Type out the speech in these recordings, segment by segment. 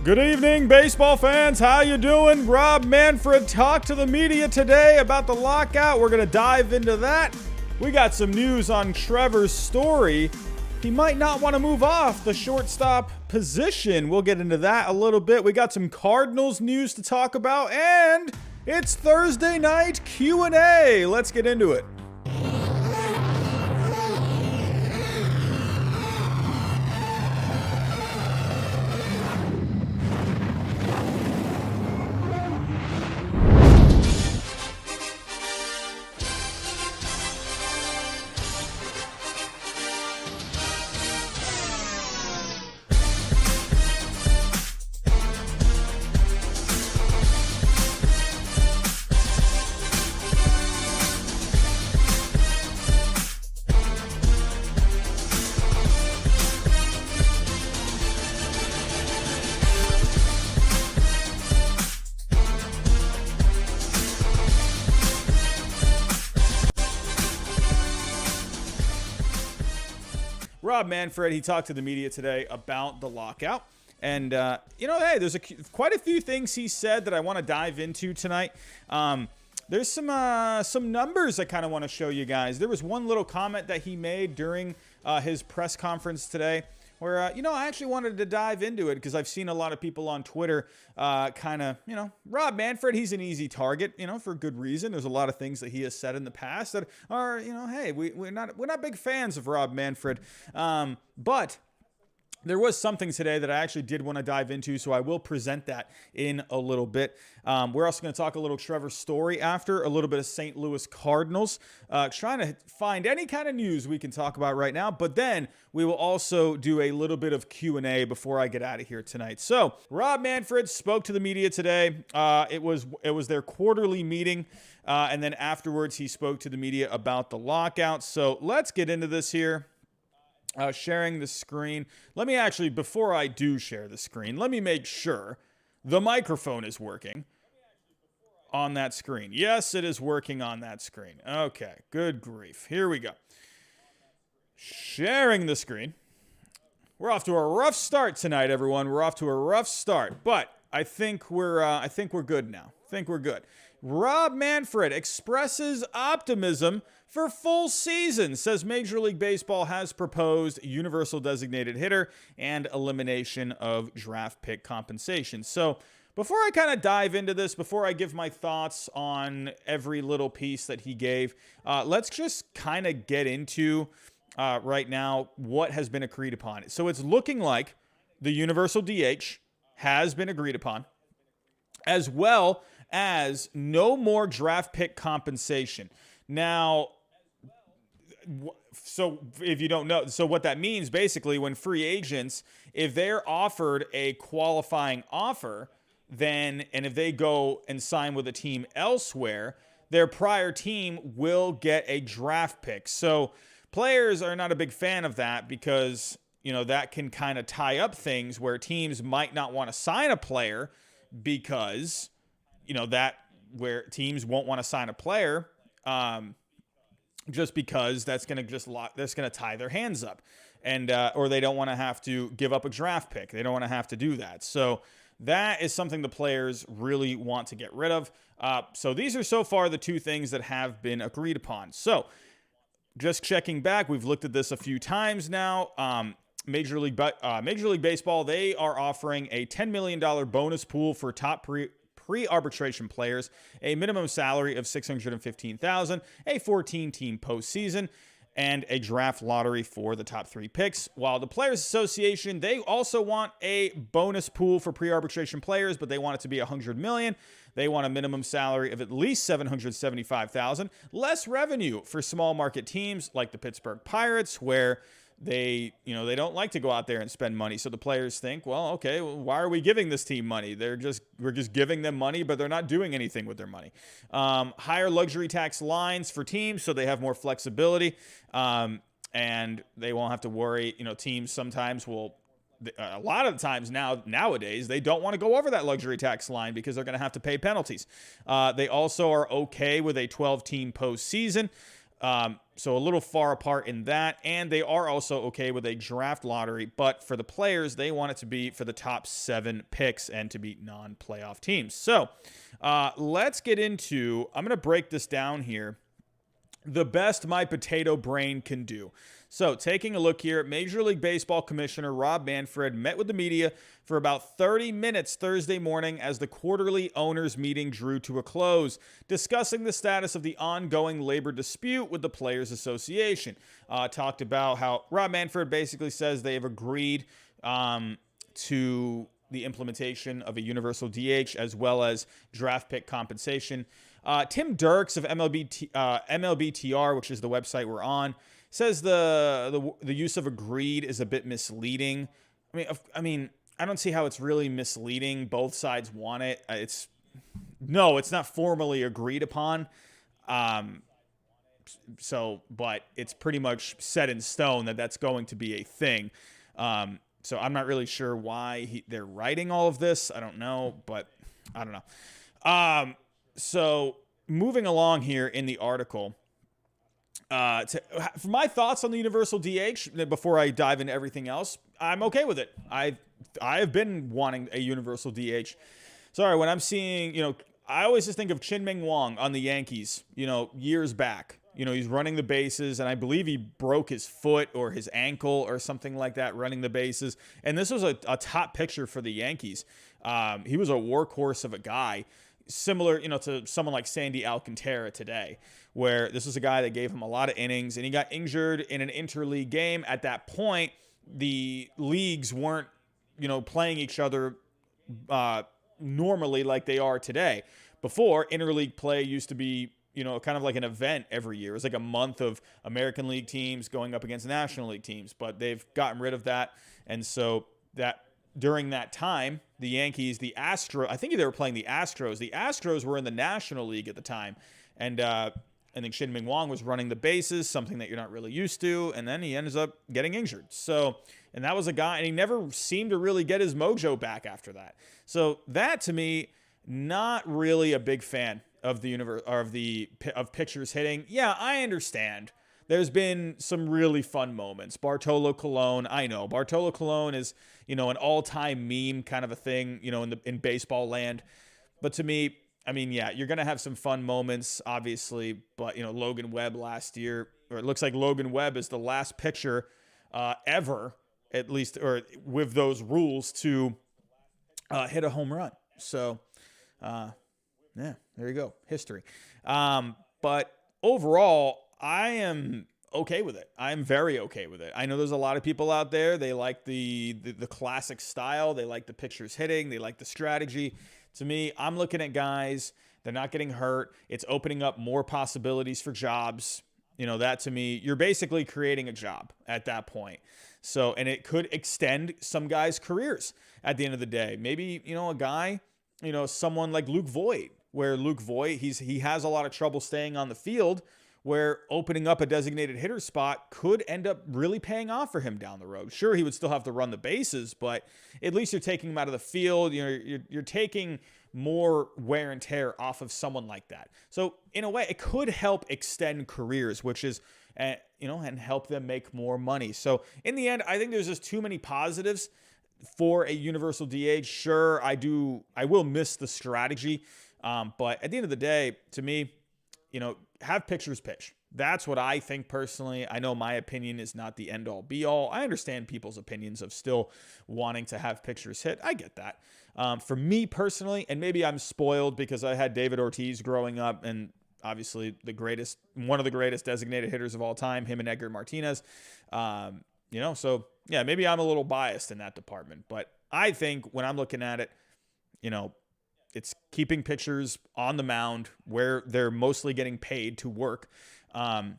Good evening, baseball fans. How you doing? Rob Manfred talked to the media today about the lockout. We're going to dive into that. We got some news on Trevor Story. He might not want to move off the shortstop position. We'll get into that a little bit. We got some Cardinals news to talk about, and it's Thursday night Q&A. Let's get into it. Rob Manfred, he talked to the media today about the lockout. And, hey, there's quite a few things he said that I want to dive into tonight. There's some numbers I kind of want to show you guys. There was one little comment that he made during his press conference today where, I actually wanted to dive into it because I've seen a lot of people on Twitter Rob Manfred, he's an easy target, for good reason. There's a lot of things that he has said in the past that are, hey, we're not big fans of Rob Manfred. But there was something today that I actually did want to dive into, so I will present that in a little bit. We're also going to talk a little Trevor Story after, a little bit of St. Louis Cardinals, trying to find any kind of news we can talk about right now, but then we will also do a little bit of Q&A before I get out of here tonight. So, Rob Manfred spoke to the media today. It was their quarterly meeting, and then afterwards he spoke to the media about the lockout. So, let's get into this here. Sharing the screen. Let me actually, before I do share the screen, let me make sure the microphone is working on that screen. Yes, it is working on that screen. Okay, good grief. Here we go. Sharing the screen. We're off to a rough start tonight, everyone. We're off to a rough start, but I think we're good now. I think we're good. Rob Manfred expresses optimism for full season, says Major League Baseball has proposed universal designated hitter and elimination of draft pick compensation. So before I kind of dive into this, before I give my thoughts on every little piece that he gave, let's just kind of get into right now what has been agreed upon. So it's looking like the universal DH has been agreed upon, as well as no more draft pick compensation. Now, so if you don't know, so what that means basically when free agents, if they're offered a qualifying offer, then, and if they go and sign with a team elsewhere, their prior team will get a draft pick. So players are not a big fan of that because, that can kind of tie up things where teams might not want to sign a player because, that where teams won't want to sign a player, just because that's going to tie their hands up, and or they don't want to have to give up a draft pick. They don't want to have to do that. So that is something the players really want to get rid of. So these are so far the two things that have been agreed upon. So just checking back, we've looked at this a few times now. Major League Baseball, they are offering a $10 million bonus pool for top pre-arbitration players, a minimum salary of $615,000, a 14-team postseason, and a draft lottery for the top 3 picks. While the Players Association, they also want a bonus pool for pre-arbitration players, but they want it to be $100 million. They want a minimum salary of at least $775,000, less revenue for small market teams like the Pittsburgh Pirates, where they don't like to go out there and spend money. So the players think, well, okay, why are we giving this team money? We're just giving them money, but they're not doing anything with their money. Higher luxury tax lines for teams, so they have more flexibility, and they won't have to worry. Teams sometimes will. A lot of the times nowadays, they don't want to go over that luxury tax line because they're going to have to pay penalties. They also are okay with a 12-team postseason. So a little far apart in that. And they are also okay with a draft lottery. But for the players, they want it to be for the top 7 picks and to be non-playoff teams. So let's get into, I'm going to break this down here. The best my potato brain can do. So taking a look here, Major League Baseball Commissioner Rob Manfred met with the media for about 30 minutes Thursday morning as the quarterly owners meeting drew to a close, discussing the status of the ongoing labor dispute with the Players Association. Talked about how Rob Manfred basically says they have agreed to the implementation of a universal DH as well as draft pick compensation. Tim Dirks of MLBTR, which is the website we're on, says the use of agreed is a bit misleading. I mean, I don't see how it's really misleading. Both sides want it. It's not formally agreed upon. But it's pretty much set in stone that that's going to be a thing. So I'm not really sure why they're writing all of this. I don't know, but I don't know. So moving along here in the article, for my thoughts on the universal DH, before I dive into everything else, I'm okay with it. I have been wanting a universal DH. Sorry, when I'm seeing, I always just think of Chien-Ming Wang on the Yankees, years back. He's running the bases, and I believe he broke his foot or his ankle or something like that running the bases. And this was a top pitcher for the Yankees. He was a workhorse of a guy, similar, to someone like Sandy Alcantara today, where this was a guy that gave him a lot of innings, and he got injured in an interleague game. At that point, the leagues weren't, playing each other normally like they are today. Before, interleague play used to be, kind of like an event every year. It was like a month of American League teams going up against National League teams, but they've gotten rid of that. And so that during that time, the Yankees, I think they were playing the Astros. The Astros were in the National League at the time. And I think Chien-Ming Wang was running the bases, something that you're not really used to. And then he ends up getting injured. So, and that was a guy, and he never seemed to really get his mojo back after that. So that, to me, not really a big fan of the universe or of pitchers hitting. Yeah, I understand. There's been some really fun moments. Bartolo Colon, I know. Bartolo Colon is, an all-time meme kind of a thing, in baseball land. But to me, yeah, you're going to have some fun moments, obviously. But, Logan Webb last year, or it looks like Logan Webb is the last pitcher ever, at least, or with those rules, to hit a home run. So, yeah, there you go. History. But overall, I am okay with it. I'm very okay with it. I know there's a lot of people out there. They like the classic style. They like the pitchers hitting. They like the strategy. To me, I'm looking at guys. They're not getting hurt. It's opening up more possibilities for jobs. That to me, you're basically creating a job at that point. So, and it could extend some guys' careers at the end of the day. Maybe, a guy, someone like Luke Voigt, where Luke Voigt, he has a lot of trouble staying on the field, where opening up a designated hitter spot could end up really paying off for him down the road. Sure, he would still have to run the bases, but at least you're taking him out of the field. You're taking more wear and tear off of someone like that. So in a way, it could help extend careers, which is, and help them make more money. So in the end, I think there's just too many positives for a universal DH. Sure, I will miss the strategy. But at the end of the day, to me, have pitchers pitch. That's what I think personally. I know my opinion is not the end all be all. I understand people's opinions of still wanting to have pitchers hit. I get that. For me personally, and maybe I'm spoiled because I had David Ortiz growing up, and obviously one of the greatest designated hitters of all time, him and Edgar Martinez. So yeah, maybe I'm a little biased in that department, but I think when I'm looking at it, it's keeping pitchers on the mound where they're mostly getting paid to work. And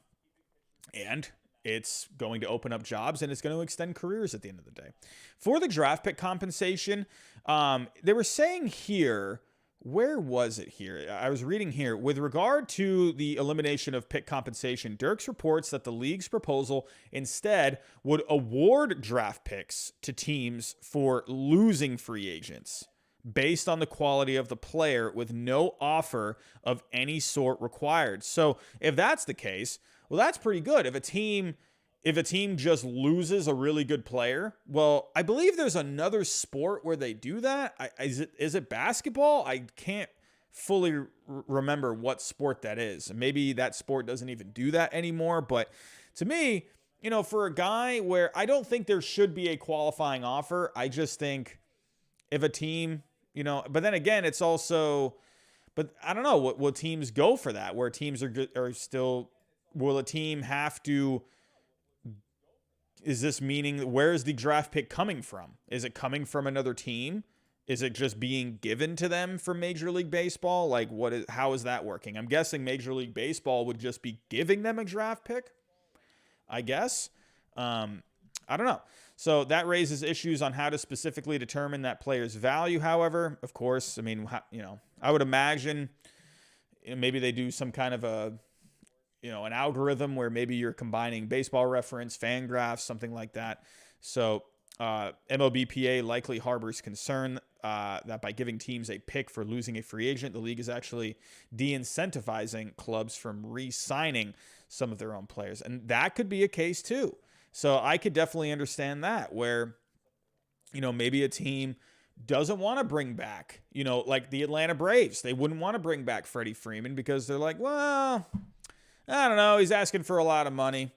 it's going to open up jobs, and it's going to extend careers at the end of the day. For the draft pick compensation, they were saying here, where was it here? I was reading here. With regard to the elimination of pick compensation, Dirks reports that the league's proposal instead would award draft picks to teams for losing free agents based on the quality of the player with no offer of any sort required. So if that's the case, Well, that's pretty good. If a team just loses a really good player, well, I believe there's another sport where they do that. Is it basketball? I can't fully remember what sport that is. Maybe that sport doesn't even do that anymore. But to me, for a guy where I don't think there should be a qualifying offer, I just think if a team, but then again, it's also, but I don't know, will teams go for that? Where teams are still, will a team have to? Is this meaning, where is the draft pick coming from? Is it coming from another team? Is it just being given to them from Major League Baseball? Like, how is that working? I'm guessing Major League Baseball would just be giving them a draft pick, I guess. I don't know. So that raises issues on how to specifically determine that player's value. However, of course, I mean, I would imagine maybe they do some kind of an algorithm where maybe you're combining Baseball Reference, Fangraphs, something like that. So MLBPA likely harbors concern that by giving teams a pick for losing a free agent, the league is actually de-incentivizing clubs from re-signing some of their own players. And that could be a case too. So I could definitely understand that, where, maybe a team doesn't want to bring back, like the Atlanta Braves. They wouldn't want to bring back Freddie Freeman because they're like, well, I don't know, he's asking for a lot of money.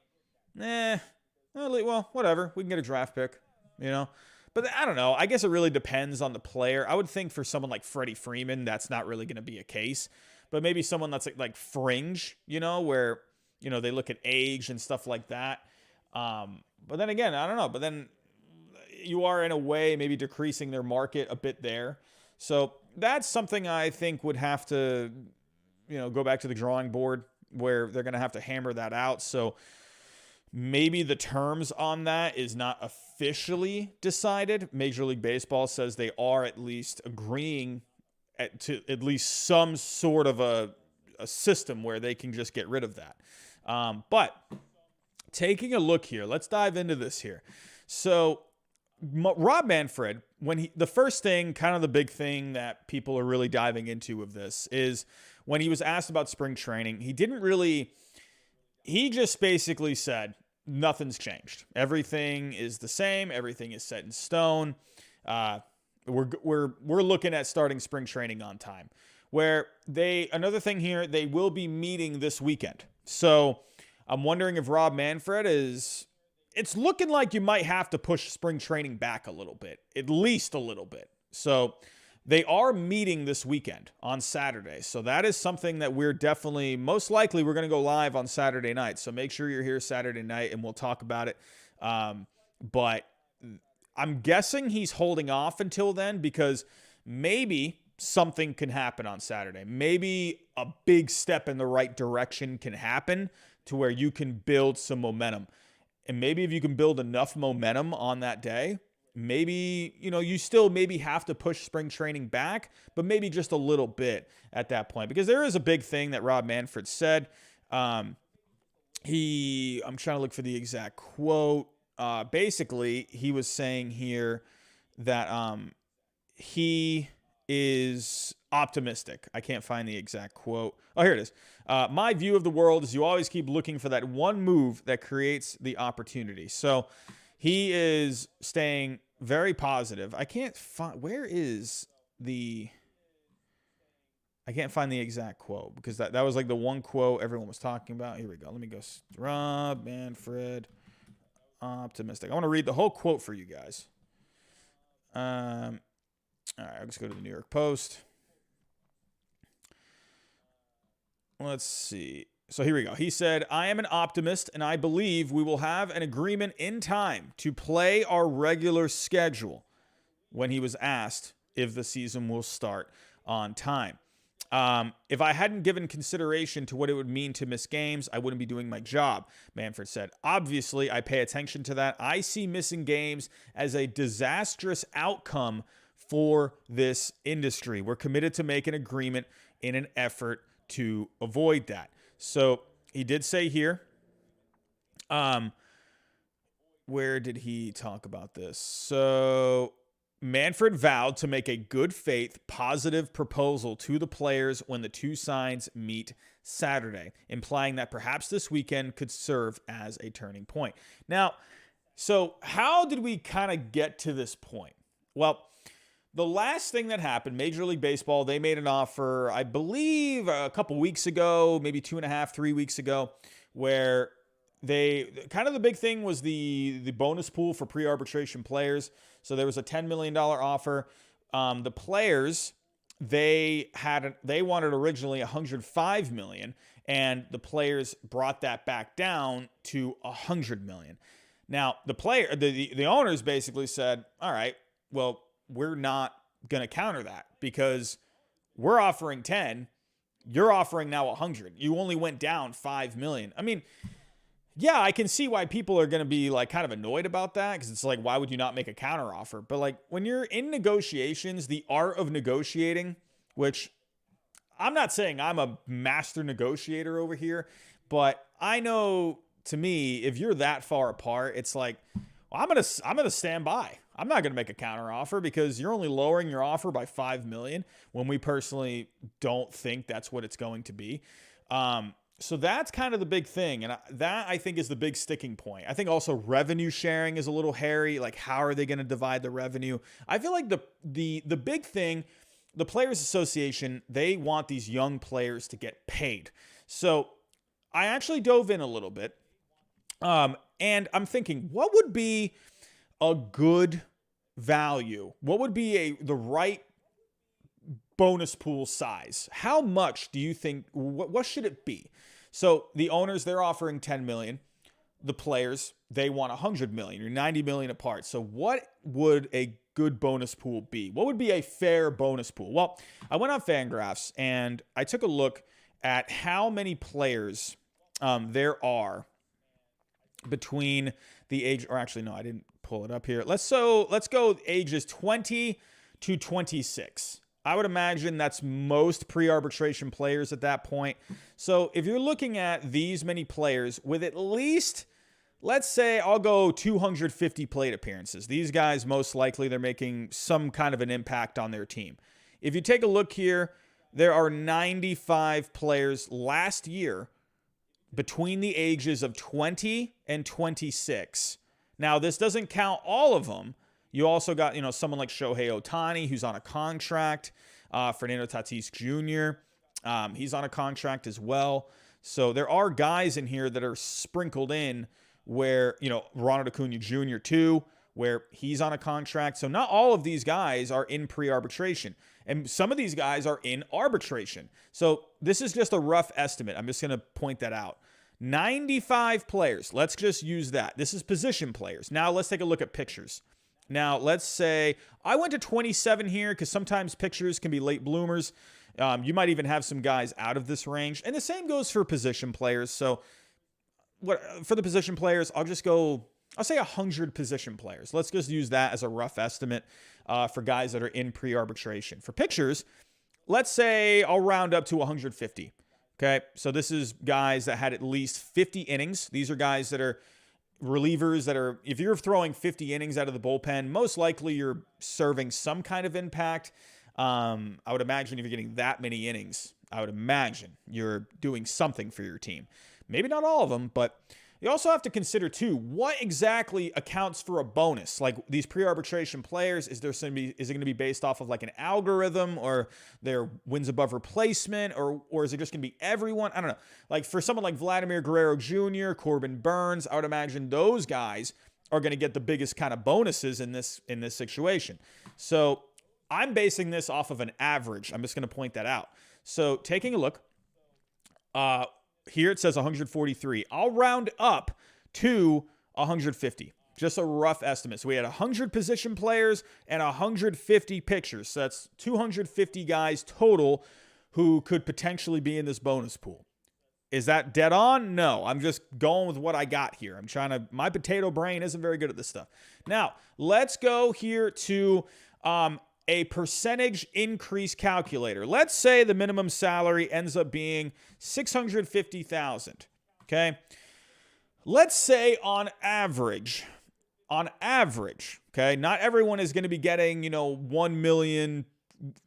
Well, whatever. We can get a draft pick, But I don't know. I guess it really depends on the player. I would think for someone like Freddie Freeman, that's not really going to be a case. But maybe someone that's like fringe, where, they look at age and stuff like that. But then again, I don't know. But then you are in a way maybe decreasing their market a bit there. So that's something I think would have to, go back to the drawing board, where they're going to have to hammer that out. So maybe the terms on that is not officially decided. Major League Baseball says they are at least agreeing to at least some sort of a system where they can just get rid of that. But taking a look here, let's dive into this here. So Rob Manfred, the first thing, kind of the big thing that people are really diving into of this is when he was asked about spring training, he just basically said, nothing's changed. Everything is the same. Everything is set in stone. We're looking at starting spring training on time. Another thing here, they will be meeting this weekend. So I'm wondering if Rob Manfred it's looking like you might have to push spring training back a little bit, at least a little bit. So they are meeting this weekend on Saturday. So that is something that we're definitely, most likely, we're going to go live on Saturday night. So make sure you're here Saturday night and we'll talk about it. But I'm guessing he's holding off until then because maybe something can happen on Saturday. Maybe a big step in the right direction can happen to where you can build some momentum. And maybe if you can build enough momentum on that day, maybe, you still maybe have to push spring training back, but maybe just a little bit at that point. Because there is a big thing that Rob Manfred said. I'm trying to look for the exact quote. Basically, he was saying here that he is optimistic. I can't find the exact quote. Oh, here it is. My view of the world is you always keep looking for that one move that creates the opportunity. So he is staying very positive. I can't find the exact quote because that was like the one quote everyone was talking about. Here we go. Let me go. Rob Manfred, optimistic. I want to read the whole quote for you guys. All right, I'll just go to the New York Post. Let's see. So here we go. He said, I am an optimist, and I believe we will have an agreement in time to play our regular schedule when he was asked if the season will start on time. If I hadn't given consideration to what it would mean to miss games, I wouldn't be doing my job, Manfred said. Obviously, I pay attention to that. I see missing games as a disastrous outcome for this industry. We're committed to make an agreement in an effort to avoid that. So he did say here, where did he talk about this? So Manfred vowed to make a good faith, positive proposal to the players when the two sides meet Saturday, implying that perhaps this weekend could serve as a turning point. Now, so how did we kind of get to this point? Well, the last thing that happened, Major League Baseball, they made an offer, I believe, a couple weeks ago, maybe 2.5, 3 weeks ago, where they kind of the big thing was the bonus pool for pre-arbitration players. So there was a $10 million offer. The players, they wanted originally $105 million, and the players brought that back down to $100 million. Now, the owners basically said, all right, well, we're not going to counter that because we're offering 10, you're offering now 100. You only went down $5 million. I mean, yeah, I can see why people are going to be like kind of annoyed about that because it's like, why would you not make a counter offer? But like when you're in negotiations, the art of negotiating, which I'm not saying I'm a master negotiator over here, but I know to me, if you're that far apart, it's like, well, I'm going to stand by. I'm not going to make a counter offer because you're only lowering your offer by $5 million when we personally don't think that's what it's going to be. So that's kind of the big thing. And that I think is the big sticking point. I think also revenue sharing is a little hairy. Like, how are they going to divide the revenue? I feel like the big thing, the Players Association, they want these young players to get paid. So I actually dove in a little bit. And I'm thinking, what would be a good value? What would be the right bonus pool size? How much do you think, what should it be? So the owners, they're offering 10 million. The players, they want 100 million. You're 90 million apart. So what would a good bonus pool be? What would be a fair bonus pool? Well, I went on Fangraphs and I took a look at how many players there are between the age, or actually, no, I didn't pull it up here. Let's go ages 20 to 26. I would imagine that's most pre-arbitration players at that point. So if you're looking at these many players with at least, let's say I'll go 250 plate appearances. These guys, most likely, they're making some kind of an impact on their team. If you take a look here, there are 95 players last year between the ages of 20 and 26. Now, this doesn't count all of them. You also got, someone like Shohei Ohtani, who's on a contract. Fernando Tatis Jr., he's on a contract as well. So there are guys in here that are sprinkled in where, Ronald Acuna Jr. too, where he's on a contract. So not all of these guys are in pre-arbitration. And some of these guys are in arbitration. So this is just a rough estimate. I'm just going to point that out. 95 players. Let's just use that. This is position players. Now let's take a look at pitchers. Now, let's say I went to 27 here because sometimes pitchers can be late bloomers. You might even have some guys out of this range. And the same goes for position players. So for the position players, I'll say 100 position players. Let's just use that as a rough estimate for guys that are in pre-arbitration. For pitchers, let's say I'll round up to 150. Okay, so this is guys that had at least 50 innings. These are guys that are relievers that are, if you're throwing 50 innings out of the bullpen, most likely you're serving some kind of impact. I would imagine if you're getting that many innings, I would imagine you're doing something for your team. Maybe not all of them, but you also have to consider too, what exactly accounts for a bonus? Like these pre-arbitration players, is it going to be based off of like an algorithm or their wins above replacement, or is it just going to be everyone? I don't know. Like for someone like Vladimir Guerrero Jr., Corbin Burns, I would imagine those guys are going to get the biggest kind of bonuses in this situation. So I'm basing this off of an average. I'm just going to point that out. So taking a look, here it says 143. I'll round up to 150. Just a rough estimate. So we had 100 position players and 150 pitchers. So that's 250 guys total who could potentially be in this bonus pool. Is that dead on? No, I'm just going with what I got here. My potato brain isn't very good at this stuff. Now, let's go here to a percentage increase calculator. Let's say the minimum salary ends up being $650,000. Okay. Let's say on average, on average, okay, not everyone is going to be getting, 1 million,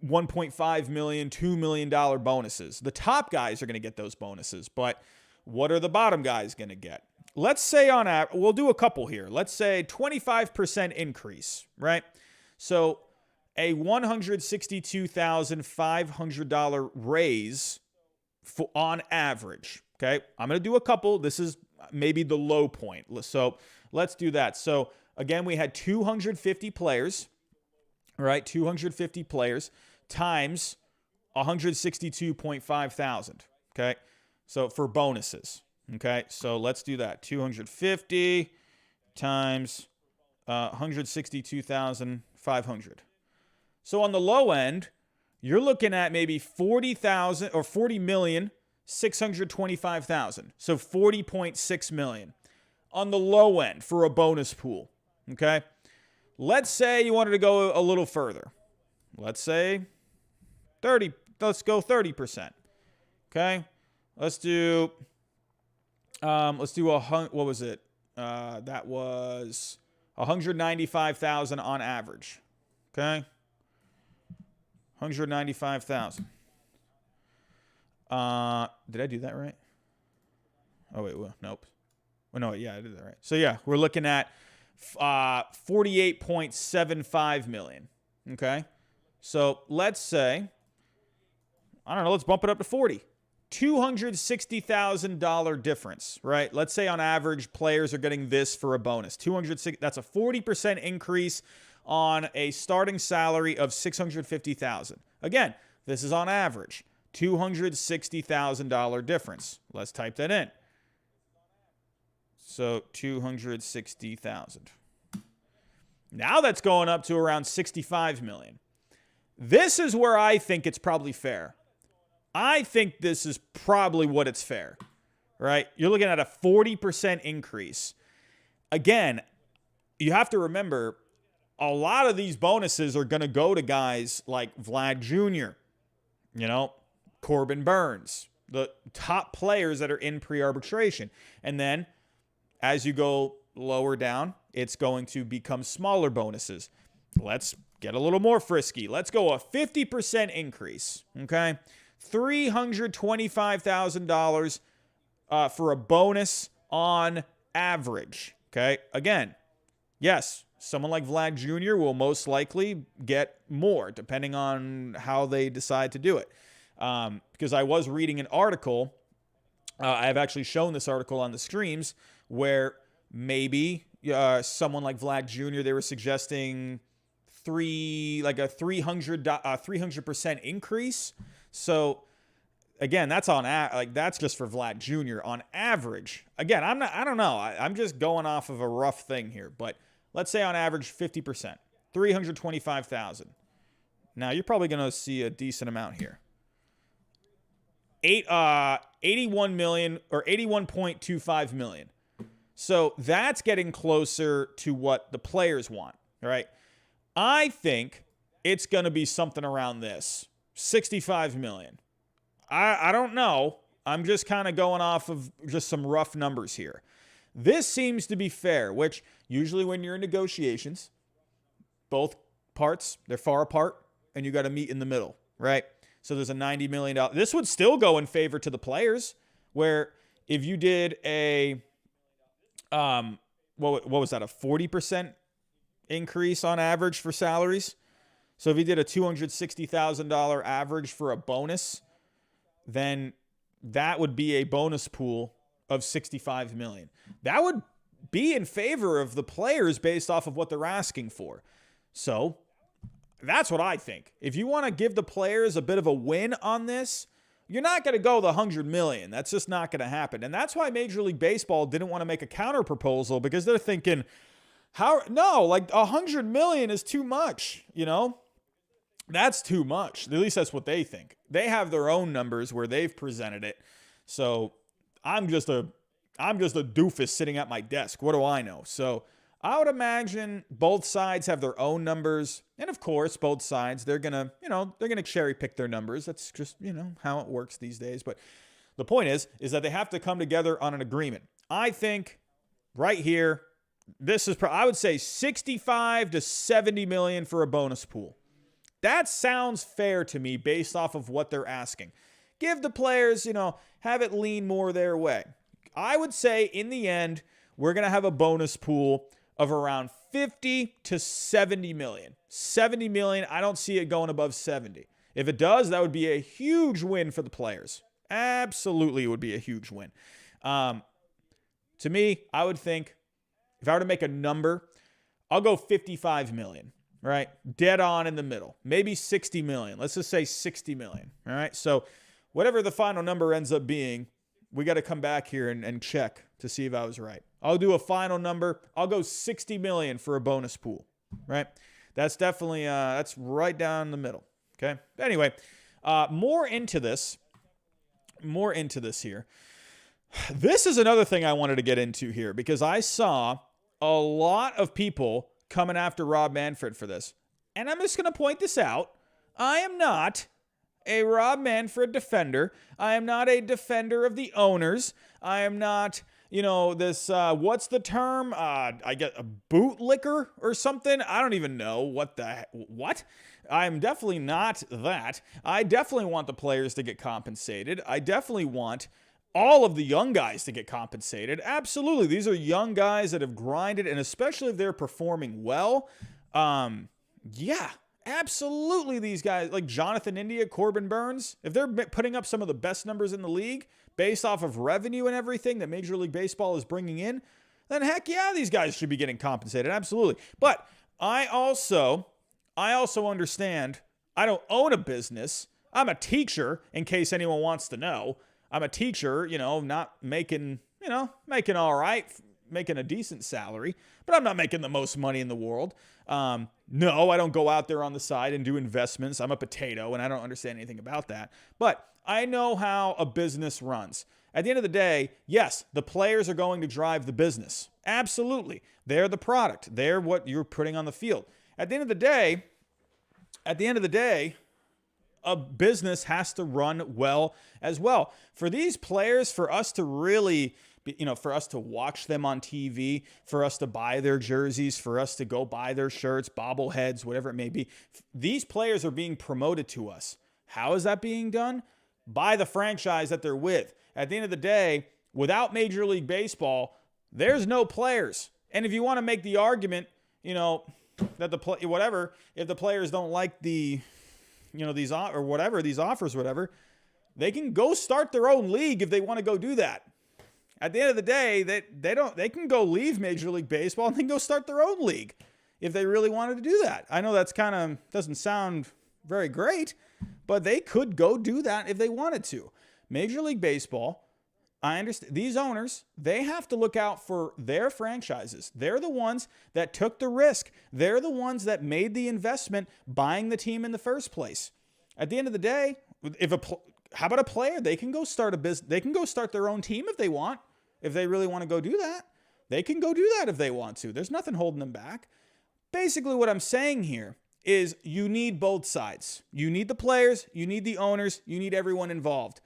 1.5 million, $2 million bonuses. The top guys are going to get those bonuses, but what are the bottom guys going to get? Let's say on average, we'll do a couple here. Let's say 25% increase, right? So a $162,500 raise on average, okay? I'm going to do a couple. This is maybe the low point. So let's do that. So again, we had 250 players, right? 250 players times 162.5 thousand, okay? So for bonuses, okay? So let's do that. 250 times 162,500. So on the low end, you're looking at maybe 40,000 or 40,625,000. So 40.6 million on the low end for a bonus pool. Okay. Let's say you wanted to go a little further. Let's say 30. Let's go 30%. Okay. Let's do what was it? That was 195,000 on average. Okay. 195,000. Did I do that right? Oh, wait. Well, nope. Well, no, yeah, I did that right. So, yeah, we're looking at 48.75 million. Okay. So, let's say, I don't know, let's bump it up to 40. $260,000 difference, right? Let's say on average, players are getting this for a bonus. That's a 40% increase on a starting salary of $650,000. Again, this is on average. $260,000 difference. Let's type that in. So 260,000. Now that's going up to around 65 million. This is where I think it's probably fair. I think this is probably what it's fair, right? You're looking at a 40% increase. Again, you have to remember, a lot of these bonuses are going to go to guys like Vlad Jr., Corbin Burns, the top players that are in pre-arbitration. And then as you go lower down, it's going to become smaller bonuses. Let's get a little more frisky. Let's go a 50% increase, okay? $325,000 for a bonus on average, okay? Again, yes, someone like Vlad Jr. will most likely get more depending on how they decide to do it. Because I was reading an article, I've actually shown this article on the streams, where maybe someone like Vlad Jr., they were suggesting a 300% increase. So again, that's that's just for Vlad Jr. on average. Again, I don't know. I'm just going off of a rough thing here, but let's say on average 50%, 325,000. Now you're probably going to see a decent amount here. 81 million or 81.25 million. So that's getting closer to what the players want, right? I think it's going to be something around this, 65 million. I don't know. I'm just kind of going off of just some rough numbers here. This seems to be fair, which usually when you're in negotiations, both parts, they're far apart, and you got to meet in the middle, right? So there's a $90 million. This would still go in favor to the players, where if you did a, what was that, a 40% increase on average for salaries? So if you did a $260,000 average for a bonus, then that would be a bonus pool of 65 million. That would be in favor of the players based off of what they're asking for. So that's what I think. If you want to give the players a bit of a win on this, you're not going to go the 100 million. That's just not going to happen. And that's why Major League Baseball didn't want to make a counter proposal, because they're thinking, 100 million is too much, That's too much. At least that's what they think. They have their own numbers where they've presented it. So I'm just a doofus sitting at my desk. What do I know? So I would imagine both sides have their own numbers. And of course, both sides, they're going to cherry pick their numbers. That's just, how it works these days. But the point is that they have to come together on an agreement. I think right here, this is, I would say 65 to 70 million for a bonus pool. That sounds fair to me based off of what they're asking. Give the players, have it lean more their way. I would say in the end, we're going to have a bonus pool of around 50 to 70 million. 70 million, I don't see it going above 70. If it does, that would be a huge win for the players. Absolutely, it would be a huge win. To me, I would think if I were to make a number, I'll go 55 million, right? Dead on in the middle. Maybe 60 million. Let's just say 60 million, all right? So whatever the final number ends up being, we got to come back here and check to see if I was right. I'll do a final number. I'll go 60 million for a bonus pool, right? That's definitely, that's right down the middle, okay? Anyway, more into this here. This is another thing I wanted to get into here because I saw a lot of people coming after Rob Manfred for this. And I'm just going to point this out. I am not a Rob Manfred defender. I am not a defender of the owners. I am not, this, what's the term? I get a bootlicker or something. I don't even know what. I'm definitely not that. I definitely want the players to get compensated. I definitely want all of the young guys to get compensated. Absolutely. These are young guys that have grinded, and especially if they're performing well. Yeah, absolutely. These guys like Jonathan India, Corbin Burns, if they're putting up some of the best numbers in the league based off of revenue and everything that Major League Baseball is bringing in, then heck yeah, these guys should be getting compensated. Absolutely. But I also understand I don't own a business. I'm a teacher, in case anyone wants to know. I'm a teacher, not making all right, making a decent salary, but I'm not making the most money in the world. No, I don't go out there on the side and do investments. I'm a potato, and I don't understand anything about that. But I know how a business runs. At the end of the day, yes, the players are going to drive the business. Absolutely. They're the product. They're what you're putting on the field. At the end of the day, a business has to run well as well. For these players, for us to really, for us to watch them on TV, for us to buy their jerseys, for us to go buy their shirts, bobbleheads, whatever it may be, these players are being promoted to us. How is that being done? By the franchise that they're with. At the end of the day, without Major League Baseball, there's no players. And if you want to make the argument, that if the players don't like these offers, they can go start their own league if they want to go do that. At the end of the day, they can go leave Major League Baseball and then go start their own league if they really wanted to do that. I know that's kind of doesn't sound very great, but they could go do that if they wanted to. Major League Baseball, I understand these owners, they have to look out for their franchises. They're the ones that took the risk. They're the ones that made the investment buying the team in the first place. At the end of the day, how about a player? They can go start a business. They can go start their own team if they want. If they really want to go do that, they can go do that if they want to. There's nothing holding them back. Basically, what I'm saying here is you need both sides. You need the players, you need the owners, you need everyone involved.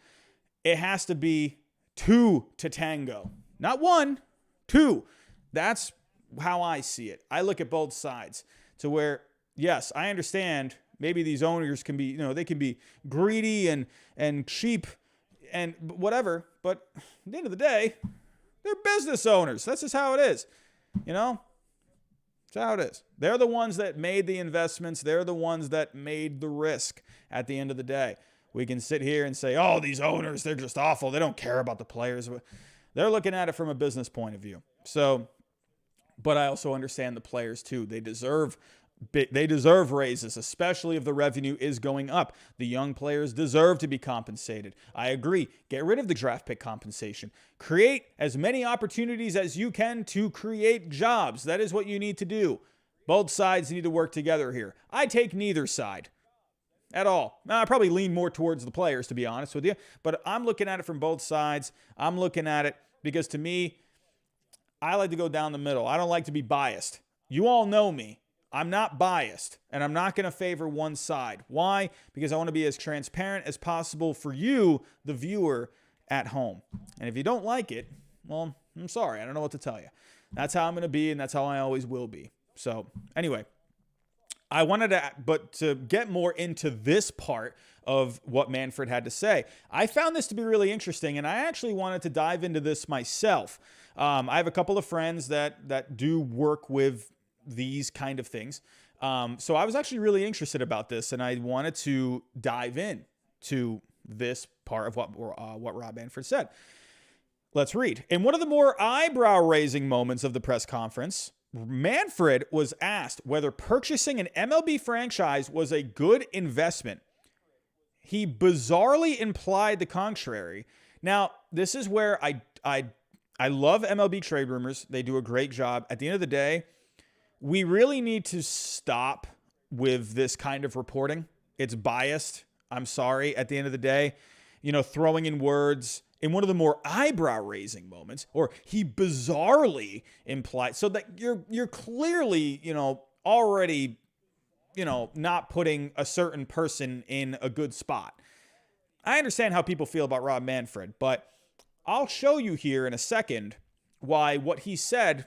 It has to be two to tango. Not one, two. That's how I see it. I look at both sides to where, yes, I understand maybe these owners can be, they can be greedy and cheap and whatever, but at the end of the day, they're business owners. That's just how it is. That's how it is. They're the ones that made the investments. They're the ones that made the risk at the end of the day. We can sit here and say, oh, these owners, they're just awful. They don't care about the players. They're looking at it from a business point of view. So, but I also understand the players too. They deserve raises, especially if the revenue is going up. The young players deserve to be compensated. I agree. Get rid of the draft pick compensation. Create as many opportunities as you can to create jobs. That is what you need to do. Both sides need to work together here. I take neither side at all. Now, I probably lean more towards the players, to be honest with you, but I'm looking at it from both sides. I'm looking at it because, to me, I like to go down the middle. I don't like to be biased. You all know me. I'm not biased, and I'm not going to favor one side. Why? Because I want to be as transparent as possible for you, the viewer, at home. And if you don't like it, well, I'm sorry. I don't know what to tell you. That's how I'm going to be, and that's how I always will be. So anyway, I wanted to get more into this part of what Manfred had to say. I found this to be really interesting, and I actually wanted to dive into this myself. I have a couple of friends that do work with these kind of things. So I was actually really interested about this, and I wanted to dive in to this part of what Rob Manfred said. Let's read. In one of the more eyebrow-raising moments of the press conference, Manfred was asked whether purchasing an MLB franchise was a good investment. He bizarrely implied the contrary. Now, this is where I love MLB Trade Rumors. They do a great job. At the end of the day, we really need to stop with this kind of reporting. It's biased. I'm sorry. At the end of the day, throwing in words in one of the more eyebrow-raising moments, or he bizarrely implied, so that you're clearly, already, not putting a certain person in a good spot. I understand how people feel about Rob Manfred, but I'll show you here in a second why what he said,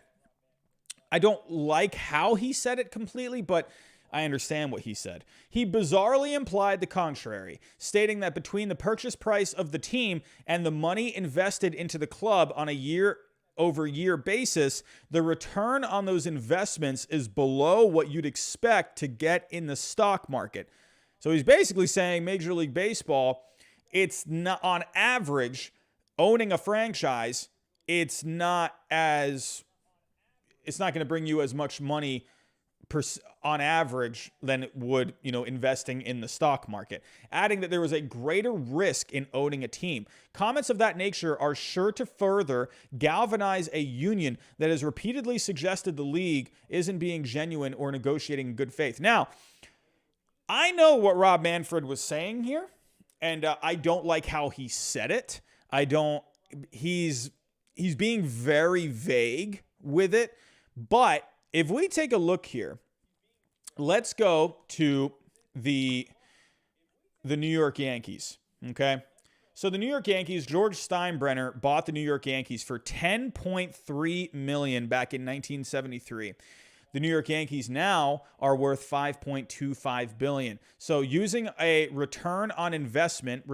I don't like how he said it completely, but I understand what he said. He bizarrely implied the contrary, stating that between the purchase price of the team and the money invested into the club on a year-over-year basis, the return on those investments is below what you'd expect to get in the stock market. So he's basically saying Major League Baseball, it's not, on average, owning a franchise, it's not going to bring you as much money on average than it would, investing in the stock market, adding that there was a greater risk in owning a team. Comments of that nature are sure to further galvanize a union that has repeatedly suggested the league isn't being genuine or negotiating in good faith. Now, I know what Rob Manfred was saying here, and I don't like how he said it. He's being very vague with it, but if we take a look here, let's go to the New York Yankees, okay? So the New York Yankees, George Steinbrenner bought the New York Yankees for $10.3 million back in 1973. The New York Yankees now are worth $5.25 billion. So using a return on investment,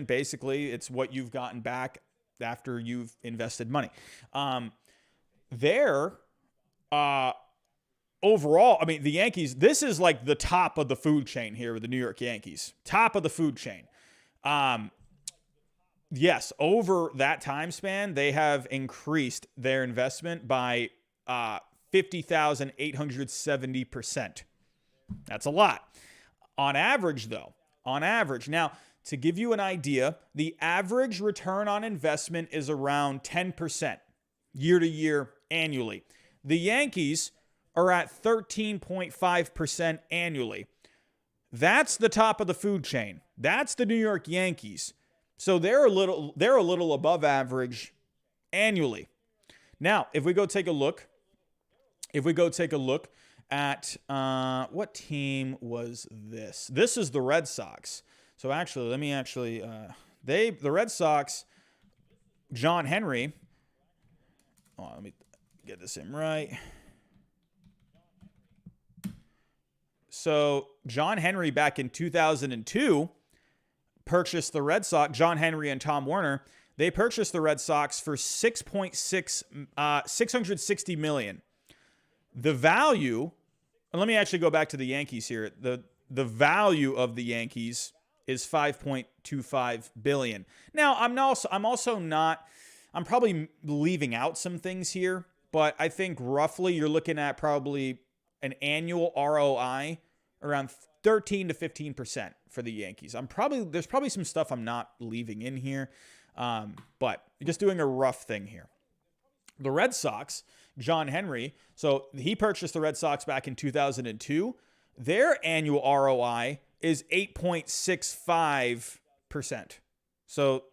basically, it's what you've gotten back after you've invested money. Overall, I mean, the Yankees, this is like the top of the food chain here with the New York Yankees. Top of the food chain. Yes, over that time span, they have increased their investment by 50,870%. That's a lot. On average, though, now, to give you an idea, the average return on investment is around 10% year to year annually. The Yankees are at 13.5% annually. That's the top of the food chain. That's the New York Yankees. So they're a little above average annually. Now, if we go take a look at what team was this? This is the Red Sox. So actually, the Red Sox, John Henry. Oh, let me get this in right. So John Henry back in 2002 purchased the Red Sox. John Henry and Tom Werner, they purchased the Red Sox for $660 million. The value, and let me actually go back to the Yankees here. The value of the Yankees is $5.25 billion. Now, I'm probably leaving out some things here, but I think roughly you're looking at probably an annual ROI around 13 to 15% for the Yankees. There's probably some stuff I'm not leaving in here, but just doing a rough thing here. The Red Sox, John Henry, so he purchased the Red Sox back in 2002. Their annual ROI is 8.65%. So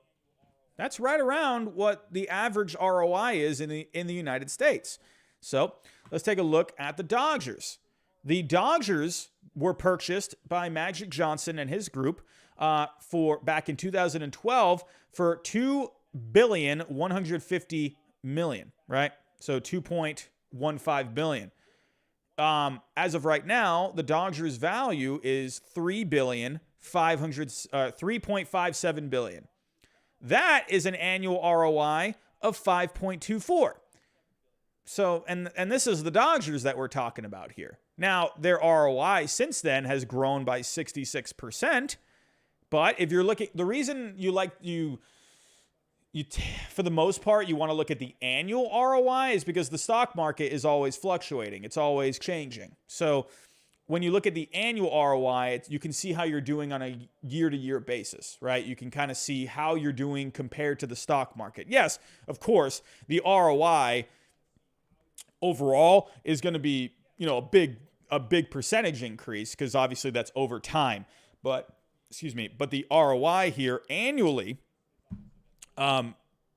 that's right around what the average ROI is in the United States. So let's take a look at the Dodgers. The Dodgers were purchased by Magic Johnson and his group for back in 2012 for $2,150 million, right? So 2.15 billion. As of right now, the Dodgers' value is 3.57 billion. That is an annual ROI of 5.24. So, and this is the Dodgers that we're talking about here. Now, their ROI since then has grown by 66%. But if you're looking, the reason for the most part, you want to look at the annual ROI is because the stock market is always fluctuating. It's always changing. So when you look at the annual ROI, you can see how you're doing on a year-to-year basis, right? You can kind of see how you're doing compared to the stock market. Yes, of course, the ROI overall is going to be, a big percentage increase because obviously that's over time. But the ROI here annually,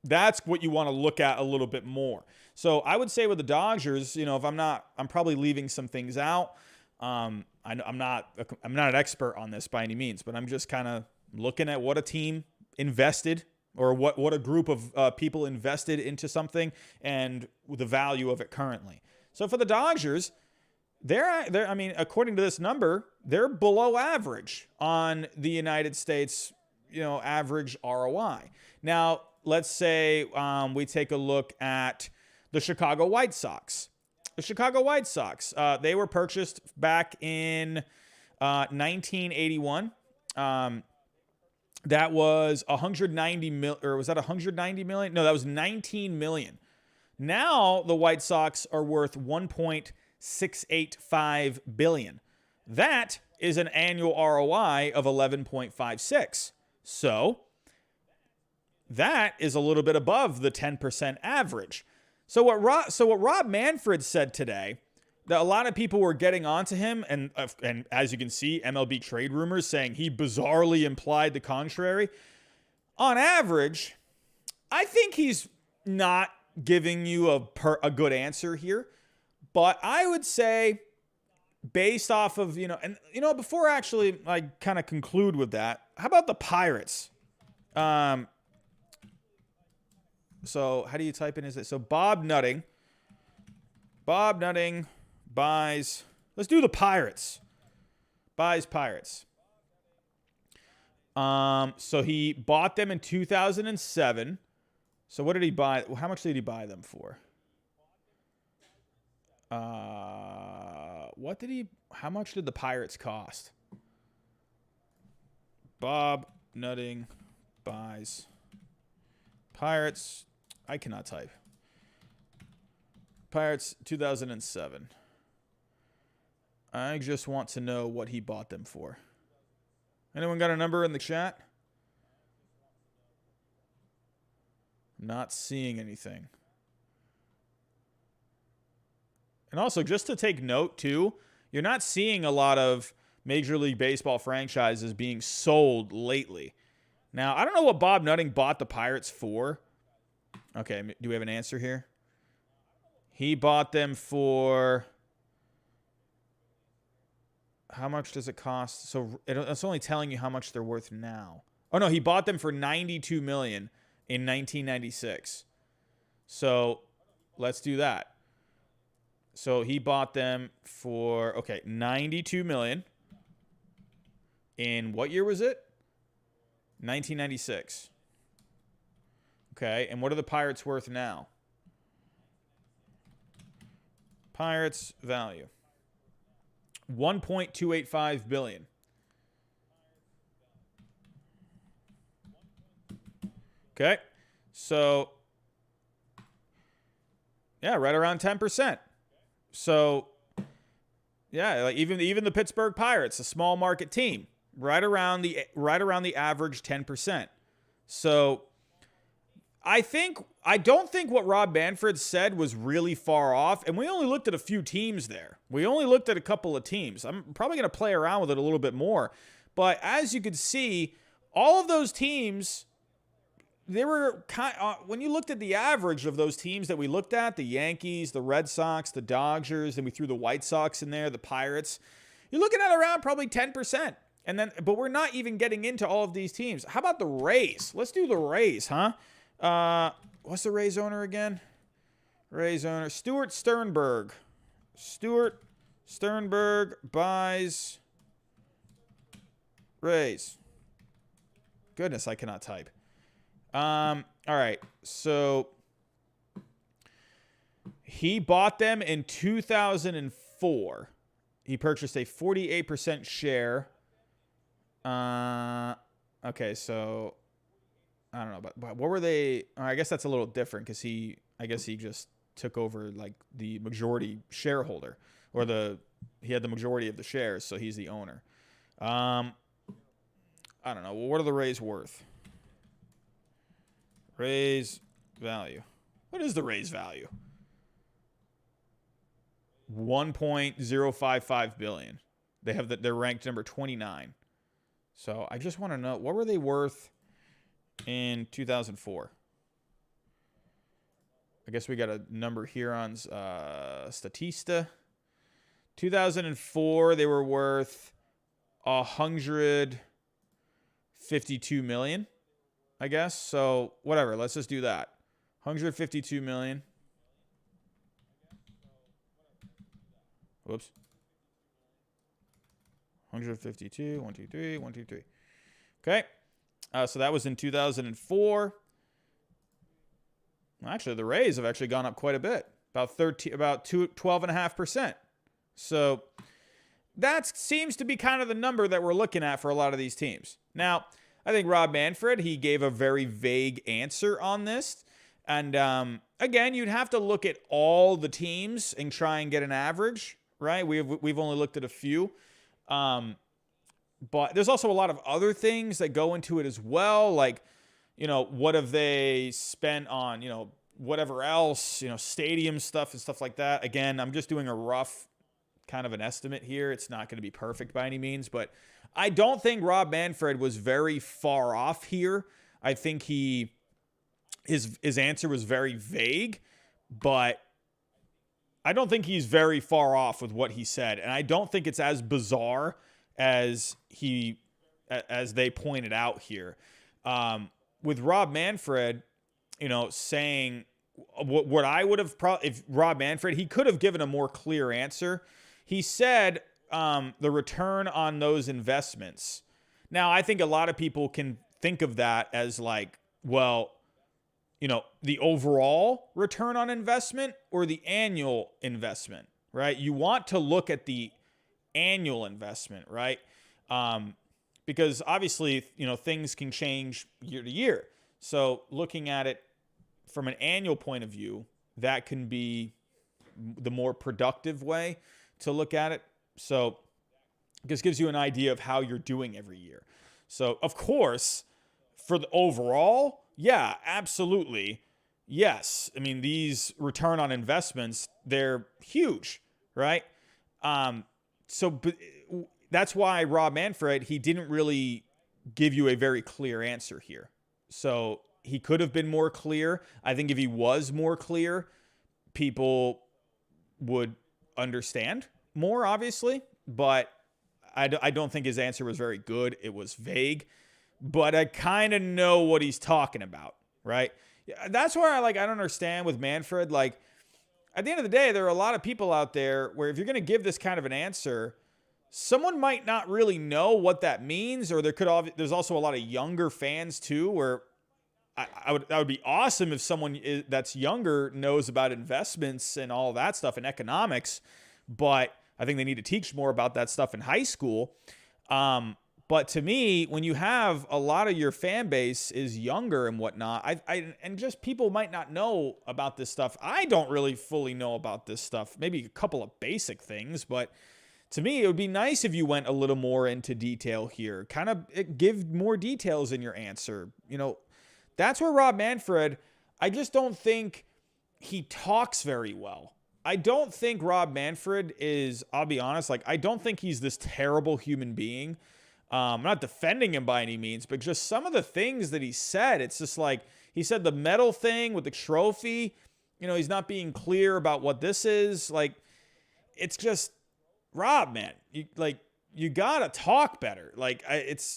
that's what you want to look at a little bit more. So I would say with the Dodgers, if I'm probably leaving some things out. I'm not an expert on this by any means, but I'm just kind of looking at what a team invested or what a group of people invested into something and the value of it currently. So for the Dodgers, according to this number, they're below average on the United States, average ROI. Now, let's say we take a look at the Chicago White Sox. The Chicago White Sox, they were purchased back in 1981. That was 190 million, or was that 190 million? No, that was 19 million. Now the White Sox are worth 1.685 billion. That is an annual ROI of 11.56. So that is a little bit above the 10% average. So what Rob Manfred said today, that a lot of people were getting onto him, and as you can see, MLB trade rumors saying he bizarrely implied the contrary. On average, I think he's not giving you a good answer here, but I would say based off of, before actually I kind of conclude with that, how about the Pirates? So how do you type in? Is it so Bob Nutting buys, let's do the Pirates. Buys Pirates. So he bought them in 2007. So what did he buy? How much did he buy them for? How much did the Pirates cost? Bob Nutting buys Pirates. I cannot type. Pirates 2007. I just want to know what he bought them for. Anyone got a number in the chat? Not seeing anything. And also, just to take note, too, you're not seeing a lot of Major League Baseball franchises being sold lately. Now, I don't know what Bob Nutting bought the Pirates for. Okay, do we have an answer here? He bought them for... How much does it cost? So it's only telling you how much they're worth now. Oh, no, he bought them for $92 million in 1996. So let's do that. So he bought them for, $92 million. In what year was it? 1996. Okay, and what are the Pirates worth now? Pirates value. 1.285 billion. Okay. So yeah, right around 10%. So yeah, like even the Pittsburgh Pirates, a small market team, right around the average 10%. So I don't think what Rob Manfred said was really far off, and we only looked at a few teams there. We only looked at a couple of teams. I'm probably going to play around with it a little bit more, but as you could see, all of those teams, they were when you looked at the average of those teams that we looked at, the Yankees, the Red Sox, the Dodgers, and we threw the White Sox in there, the Pirates, you're looking at around probably 10%. But we're not even getting into all of these teams. How about the Rays? Let's do the Rays, huh? What's the Rays owner again? Rays owner. Stuart Sternberg. Stuart Sternberg buys Rays. Goodness, I cannot type. All right. So he bought them in 2004. He purchased a 48% share. Okay, so I don't know, but what were they? I guess that's a little different because I guess he just took over like the majority shareholder, or he had the majority of the shares, so he's the owner. I don't know. Well, what are the Rays worth? Rays value. What is the Rays value? $1.055 billion. They're ranked number 29. So I just want to know, what were they worth in 2004? I guess we got a number here on Statista. 2004, they were worth $152 million, I guess. So whatever, let's just do that. $152 million. Whoops. 152, 123, 123. Okay. So that was in 2004. Well, actually, the Rays have actually gone up quite a bit, about 12.5%. So that seems to be kind of the number that we're looking at for a lot of these teams. Now, I think Rob Manfred, he gave a very vague answer on this. And again, you'd have to look at all the teams and try and get an average, right? We've only looked at a few. But there's also a lot of other things that go into it as well. Like, what have they spent on, whatever else, stadium stuff and stuff like that. Again, I'm just doing a rough kind of an estimate here. It's not going to be perfect by any means, but I don't think Rob Manfred was very far off here. I think his answer was very vague, but I don't think he's very far off with what he said. And I don't think it's as bizarre as they pointed out here. With Rob Manfred, saying what I would have if Rob Manfred, he could have given a more clear answer. He said the return on those investments. Now, I think a lot of people can think of that as like, well, the overall return on investment or the annual investment, right? You want to look at the annual investment, right? Because obviously, things can change year to year. So looking at it from an annual point of view, that can be the more productive way to look at it. So this gives you an idea of how you're doing every year. So of course, for the overall, yeah, absolutely. Yes. I mean, these return on investments, they're huge, right? But that's why Rob Manfred, he didn't really give you a very clear answer here. So he could have been more clear. I think if he was more clear, people would understand more, obviously. But I don't think his answer was very good. It was vague. But I kind of know what he's talking about, right? That's where I don't understand with Manfred. Like, at the end of the day, there are a lot of people out there where if you're going to give this kind of an answer, someone might not really know what that means, or there's also a lot of younger fans too, where that would be awesome if someone that's younger knows about investments and all that stuff and economics, but I think they need to teach more about that stuff in high school. But to me, when you have a lot of your fan base is younger and whatnot, and just people might not know about this stuff. I don't really fully know about this stuff. Maybe a couple of basic things, but to me, it would be nice if you went a little more into detail here. Kind of give more details in your answer. That's where Rob Manfred, I just don't think he talks very well. I don't think Rob Manfred is, I'll be honest, I don't think he's this terrible human being. I'm not defending him by any means, but just some of the things that he said, it's just like, he said the medal thing with the trophy, he's not being clear about what this is. It's just, Rob, man, you gotta talk better.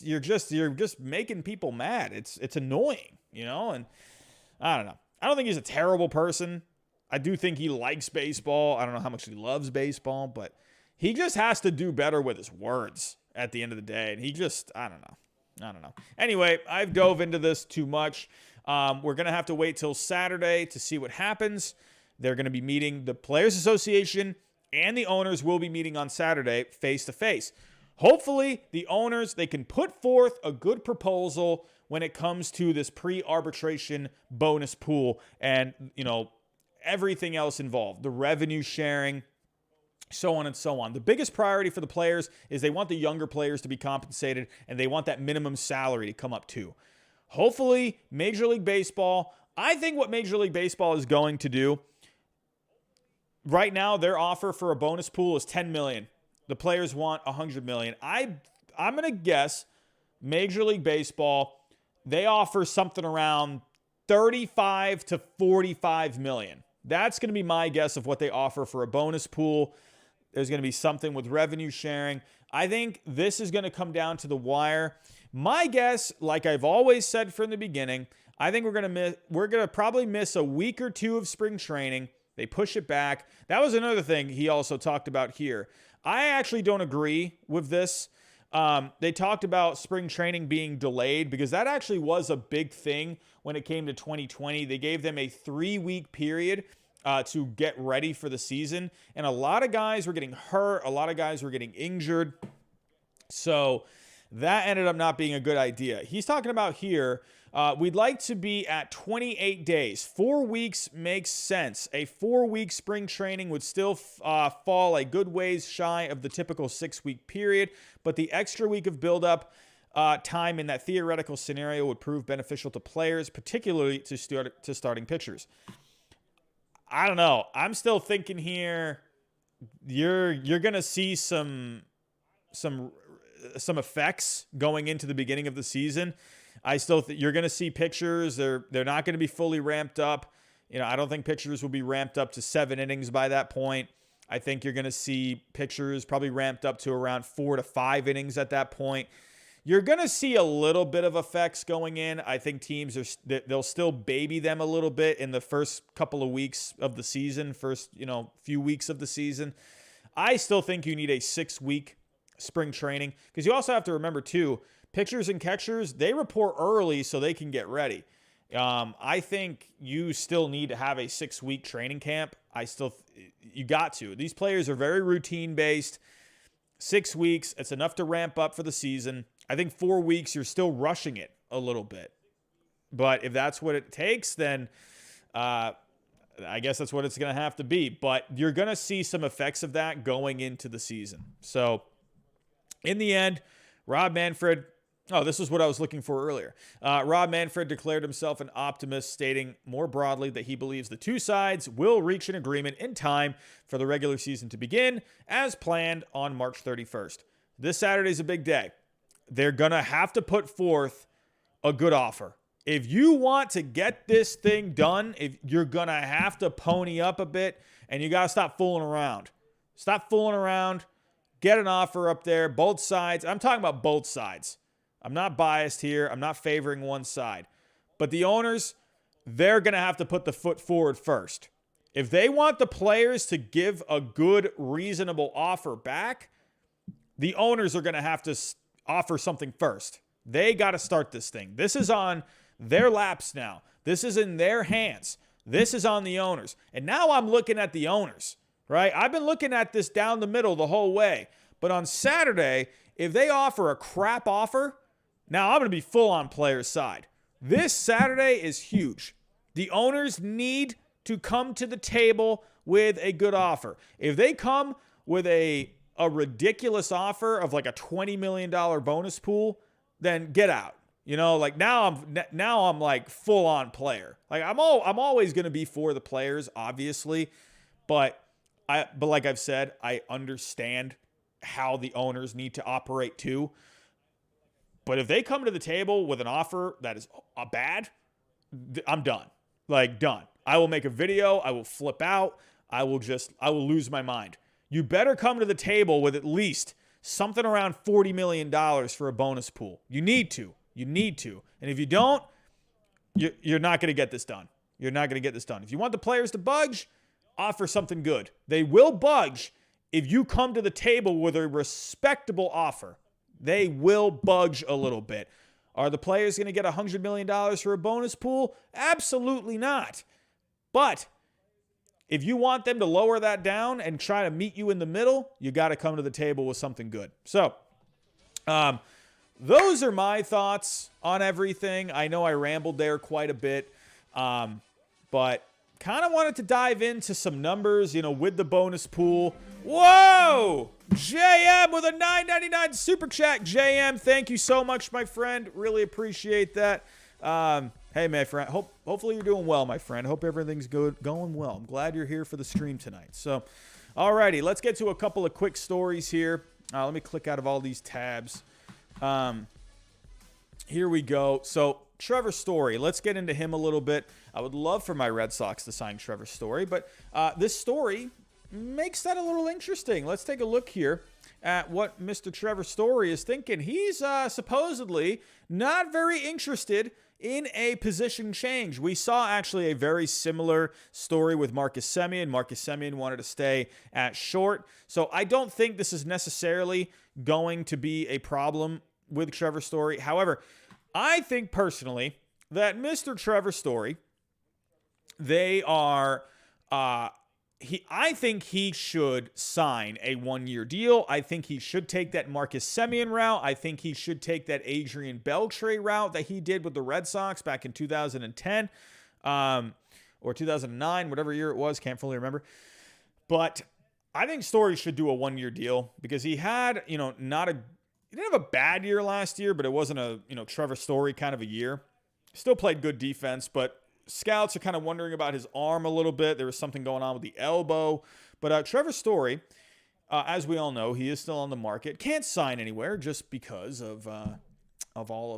You're just making people mad. It's annoying, and I don't know. I don't think he's a terrible person. I do think he likes baseball. I don't know how much he loves baseball, but he just has to do better with his words at the end of the day. And he just, I don't know. Anyway, I've dove into this too much. We're going to have to wait till Saturday to see what happens. They're going to be meeting. The Players Association and the owners will be meeting on Saturday face-to-face. Hopefully, the owners, they can put forth a good proposal when it comes to this pre-arbitration bonus pool and, everything else involved, the revenue sharing, so on and so on. The biggest priority for the players is they want the younger players to be compensated, and they want that minimum salary to come up too. Hopefully, Major League Baseball, I think what Major League Baseball is going to do, right now, their offer for a bonus pool is $10 million. The players want $100 million. I'm going to guess Major League Baseball, they offer something around $35 to $45 million. That's going to be my guess of what they offer for a bonus pool. There's going to be something with revenue sharing. I think this is going to come down to the wire. My guess, like I've always said from the beginning, I think we're going to probably miss a week or two of spring training. They push it back. That was another thing he also talked about here. I actually don't agree with this. They talked about spring training being delayed because that actually was a big thing when it came to 2020. They gave them a 3-week period to get ready for the season. And a lot of guys were getting hurt. A lot of guys were getting injured. So that ended up not being a good idea. He's talking about here, we'd like to be at 28 days. 4 weeks makes sense. A 4-week spring training would still fall a good ways shy of the typical 6-week period, but the extra week of buildup time in that theoretical scenario would prove beneficial to players, particularly to starting pitchers. I don't know. I'm still thinking here you're going to see some effects going into the beginning of the season. I still think you're going to see pitchers. They're not going to be fully ramped up. I don't think pitchers will be ramped up to 7 innings by that point. I think you're going to see pitchers probably ramped up to around 4 to 5 innings at that point. You're going to see a little bit of effects going in. I think teams they'll still baby them a little bit in the first couple of weeks of the season, first, few weeks of the season. I still think you need a 6-week spring training because you also have to remember too, pitchers and catchers, they report early so they can get ready. I think you still need to have a 6-week training camp. You got to. These players are very routine based. 6 weeks, it's enough to ramp up for the season. I think 4 weeks, you're still rushing it a little bit. But if that's what it takes, then I guess that's what it's going to have to be. But you're going to see some effects of that going into the season. So in the end, Rob Manfred, this is what I was looking for earlier. Rob Manfred declared himself an optimist, stating more broadly that he believes the two sides will reach an agreement in time for the regular season to begin as planned on March 31st. This Saturday is a big day. They're going to have to put forth a good offer. If you want to get this thing done, if you're going to have to pony up a bit, and you got to stop fooling around. Stop fooling around. Get an offer up there. Both sides. I'm talking about both sides. I'm not biased here. I'm not favoring one side. But the owners, they're going to have to put the foot forward first. If they want the players to give a good, reasonable offer back, the owners are going to have to offer something first. They got to start this thing. This is on their laps now. This is in their hands. This is on the owners. And now I'm looking at the owners, right? I've been looking at this down the middle the whole way. But on Saturday, if they offer a crap offer, now I'm going to be full on players' side. This Saturday is huge. The owners need to come to the table with a good offer. If they come with a ridiculous offer of like a $20 million bonus pool, then get out. Now I'm like full on player. Like I'm always going to be for the players, obviously, but like I've said, I understand how the owners need to operate too. But if they come to the table with an offer that is bad, I'm done. Like done. I will make a video. I will flip out. I will lose my mind. You better come to the table with at least something around $40 million for a bonus pool. You need to. And if you don't, you're not going to get this done. You're not going to get this done. If you want the players to budge, offer something good. They will budge if you come to the table with a respectable offer. They will budge a little bit. Are the players going to get $100 million for a bonus pool? Absolutely not. But if you want them to lower that down and try to meet you in the middle, you got to come to the table with something good. So, those are my thoughts on everything. I know I rambled there quite a bit, but kind of wanted to dive into some numbers, with the bonus pool. Whoa! JM with a $9.99 super chat. JM, thank you so much, my friend. Really appreciate that. Hey, my friend. Hopefully you're doing well, my friend. Hope everything's going well. I'm glad you're here for the stream tonight. So, alrighty, let's get to a couple of quick stories here. Let me click out of all these tabs. Here we go. So, Trevor Story. Let's get into him a little bit. I would love for my Red Sox to sign Trevor Story, but this story makes that a little interesting. Let's take a look here at what Mr. Trevor Story is thinking. He's supposedly not very interested in a position change. We saw actually a very similar story with Marcus Semien. Marcus Semien wanted to stay at short. So I don't think this is necessarily going to be a problem with Trevor Story. However, I think personally that Mr. Trevor Story, I think he should sign a one-year deal. I think he should take that Marcus Semien route. I think he should take that Adrian Beltre route that he did with the Red Sox back in 2010 or 2009, whatever year it was. Can't fully remember. But I think Story should do a one-year deal because he had, he didn't have a bad year last year, but it wasn't a, Trevor Story kind of a year. Still played good defense, but scouts are kind of wondering about his arm a little bit. There was something going on with the elbow. But Trevor Story, as we all know, he is still on the market. Can't sign anywhere just because of all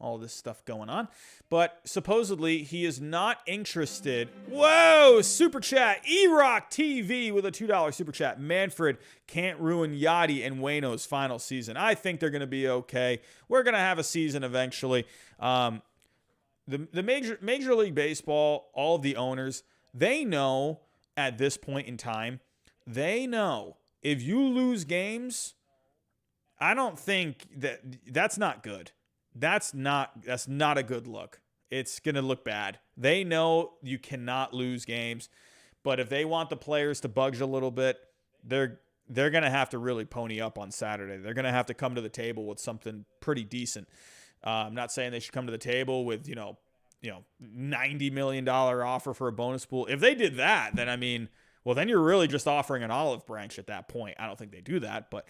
of this stuff going on. But supposedly he is not interested. Whoa! Super chat. E-Rock TV with a $2 super chat. Manfred can't ruin Yachty and Waino's final season. I think they're going to be okay. We're going to have a season eventually. The Major League Baseball, all of the owners, they know at this point in time, they know if you lose games, I don't think that's not good. That's not a good look. It's going to look bad. They know you cannot lose games, but if they want the players to budge a little bit, they're going to have to really pony up on Saturday. They're going to have to come to the table with something pretty decent. I'm not saying they should come to the table with, $90 million offer for a bonus pool. If they did that, then then you're really just offering an olive branch at that point. I don't think they do that, but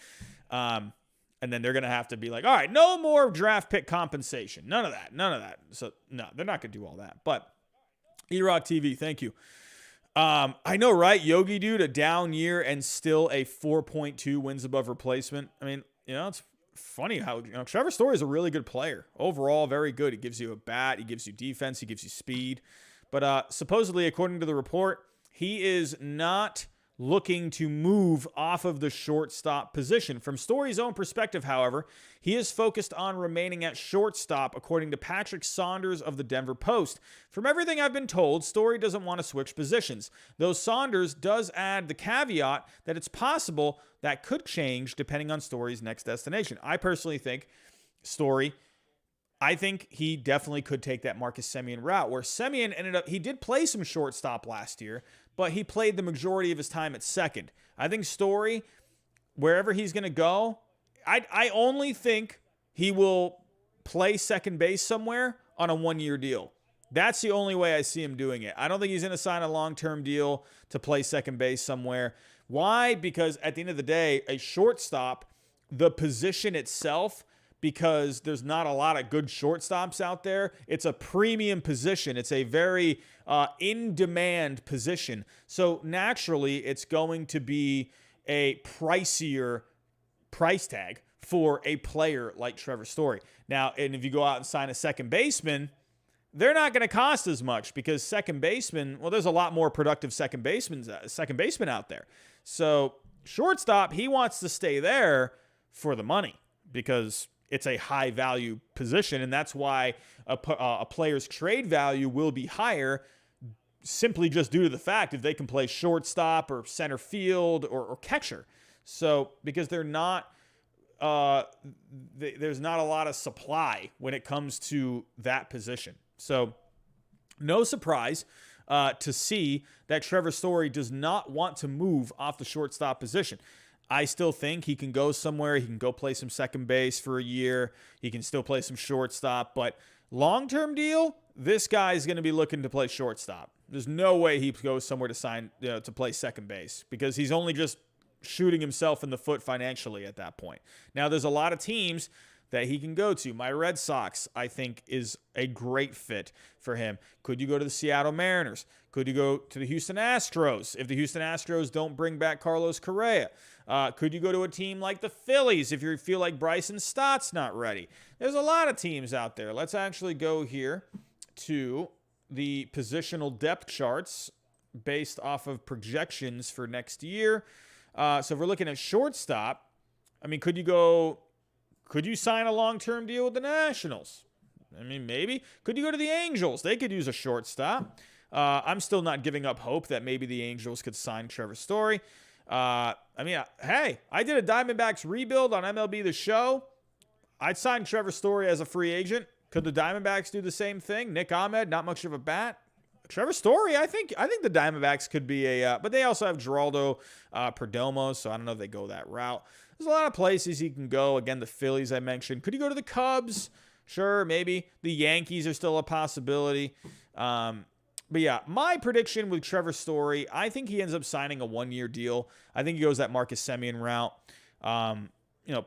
and then they're going to have to be like, all right, no more draft pick compensation. None of that. So no, they're not going to do all that. But E-Rock TV, thank you. I know, right? Yogi dude, a down year and still a 4.2 wins above replacement. It's funny how Trevor Story is a really good player overall, very good. He gives you a bat, he gives you defense, he gives you speed. But supposedly, according to the report, he is not looking to move off of the shortstop position. From Story's own perspective, however, he is focused on remaining at shortstop, according to Patrick Saunders of the Denver Post. From everything I've been told, Story doesn't want to switch positions, though Saunders does add the caveat that it's possible that could change depending on Story's next destination. I personally think Story, I think he definitely could take that Marcus Semien route, where Semien he did play some shortstop last year, but he played the majority of his time at second. I think Story, wherever he's going to go, I only think he will play second base somewhere on a one-year deal. That's the only way I see him doing it. I don't think he's going to sign a long-term deal to play second base somewhere. Why? Because at the end of the day, a shortstop, the position itself, because there's not a lot of good shortstops out there, it's a premium position. It's a very in-demand position. So naturally, it's going to be a pricier price tag for a player like Trevor Story. Now, and if you go out and sign a second baseman, they're not going to cost as much because second baseman, there's a lot more productive second basemen out there. So shortstop, he wants to stay there for the money because it's a high value position, and that's why a player's trade value will be higher simply just due to the fact if they can play shortstop or center field or catcher. So because they're not, there's not a lot of supply when it comes to that position. So no surprise to see that Trevor Story does not want to move off the shortstop position. I still think he can go somewhere. He can go play some second base for a year. He can still play some shortstop. But long-term deal, this guy is going to be looking to play shortstop. There's no way he goes somewhere to sign to play second base because he's only just shooting himself in the foot financially at that point. Now, there's a lot of teams that he can go to. My Red Sox, I think, is a great fit for him. Could you go to the Seattle Mariners? Could you go to the Houston Astros if the Houston Astros don't bring back Carlos Correa? Could you go to a team like the Phillies if you feel like Bryson Stott's not ready? There's a lot of teams out there. Let's actually go here to the positional depth charts based off of projections for next year. So if we're looking at shortstop, I mean, could you sign a long-term deal with the Nationals? I mean, maybe. Could you go to the Angels? They could use a shortstop. I'm still not giving up hope that maybe the Angels could sign Trevor Story. Hey, I did a Diamondbacks rebuild on MLB The Show. I'd sign Trevor Story as a free agent. Could the Diamondbacks do the same thing? Nick Ahmed, not much of a bat. Trevor Story, I think the Diamondbacks could be but they also have Geraldo Perdomo, so I don't know if they go that route. There's a lot of places he can go. Again, the Phillies I mentioned. Could he go to the Cubs? Sure, maybe. The Yankees are still a possibility. But yeah, my prediction with Trevor Story, I think he ends up signing a one-year deal. I think he goes that Marcus Semien route.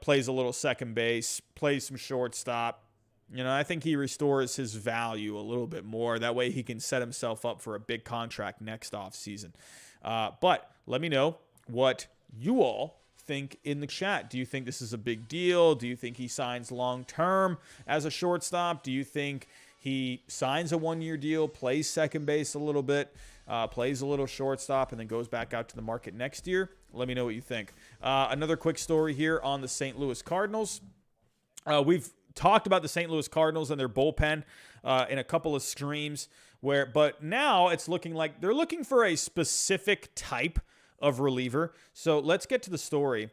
Plays a little second base, plays some shortstop. I think he restores his value a little bit more. That way he can set himself up for a big contract next offseason. But let me know what you all think in the chat. Do you think this is a big deal? Do you think he signs long-term as a shortstop? Do you think he signs a one-year deal, plays second base a little bit, plays a little shortstop, and then goes back out to the market next year? Let me know what you think. Another quick story here on the St. Louis Cardinals. We've talked about the St. Louis Cardinals and their bullpen in a couple of streams but now it's looking like they're looking for a specific type of reliever. So let's get to the story.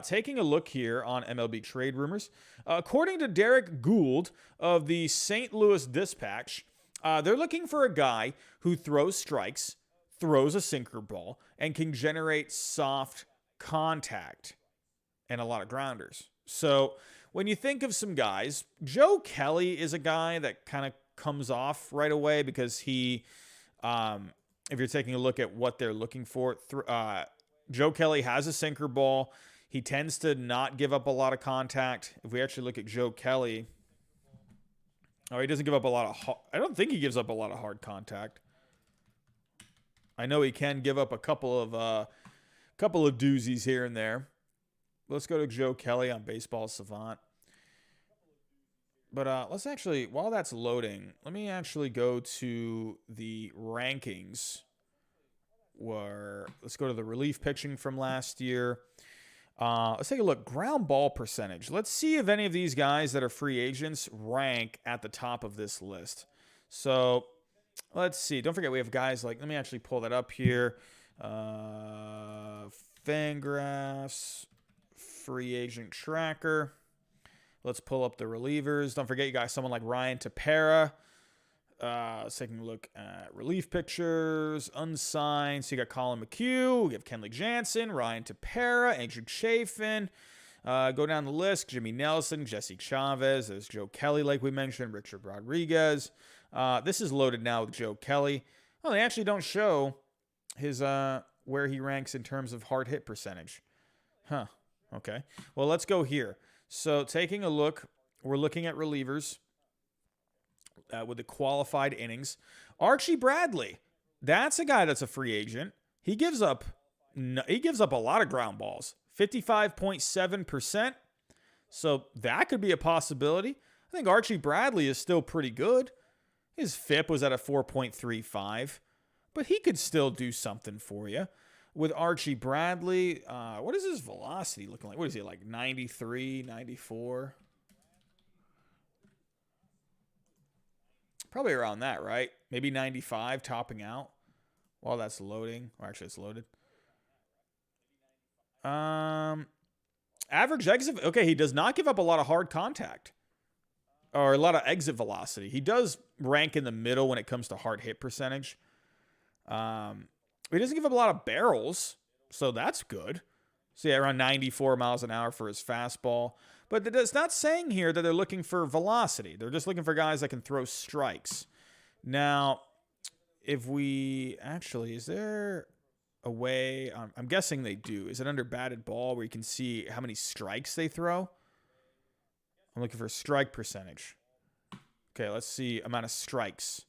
Taking a look here on MLB Trade Rumors. According to Derek Gould of the St. Louis Dispatch, they're looking for a guy who throws strikes, throws a sinker ball, and can generate soft contact and a lot of grounders. So when you think of some guys, Joe Kelly is a guy that kind of comes off right away because he, if you're taking a look at what they're looking for, Joe Kelly has a sinker ball. He tends to not give up a lot of contact. If we actually look at Joe Kelly, he doesn't give up a lot of, I don't think he gives up a lot of hard contact. I know he can give up a couple of doozies here and there. Let's go to Joe Kelly on Baseball Savant. But let's actually, while that's loading, let me actually go to the rankings. Let's go to the relief pitching from last year. Let's take a look. Ground ball percentage. Let's see if any of these guys that are free agents rank at the top of this list. So let's see. Don't forget we have guys like, let me actually pull that up here. Fangraphs. Free agent tracker. Let's pull up the relievers. Don't forget you got someone like Ryan Tepera. Let's take a look at relief pictures, unsigned. So you got Colin McHugh, we have Kenley Jansen, Ryan Tepera, Andrew Chafin. Go down the list, Jimmy Nelson, Jesse Chavez. There's Joe Kelly, like we mentioned, Richard Rodriguez. This is loaded now with Joe Kelly. Oh, they actually don't show his where he ranks in terms of hard hit percentage. Huh. Okay. Well, let's go here. So taking a look, we're looking at relievers with the qualified innings. Archie Bradley, that's a guy that's a free agent. He gives up a lot of ground balls, 55.7%. So that could be a possibility. I think Archie Bradley is still pretty good. His FIP was at a 4.35, but he could still do something for you. With Archie Bradley, what is his velocity looking like? What is he, like 93, 94? Probably around that, right? Maybe 95 topping out while that's loading. Or actually, it's loaded. Average exit. Okay, he does not give up a lot of hard contact or a lot of exit velocity. He does rank in the middle when it comes to hard hit percentage. He doesn't give up a lot of barrels, so that's good. So yeah, around 94 miles an hour for his fastball. But it's not saying here that they're looking for velocity. They're just looking for guys that can throw strikes. Now, if we actually, is there a way, I'm guessing they do. Is it under batted ball where you can see how many strikes they throw? I'm looking for strike percentage. Okay, let's see amount of strikes.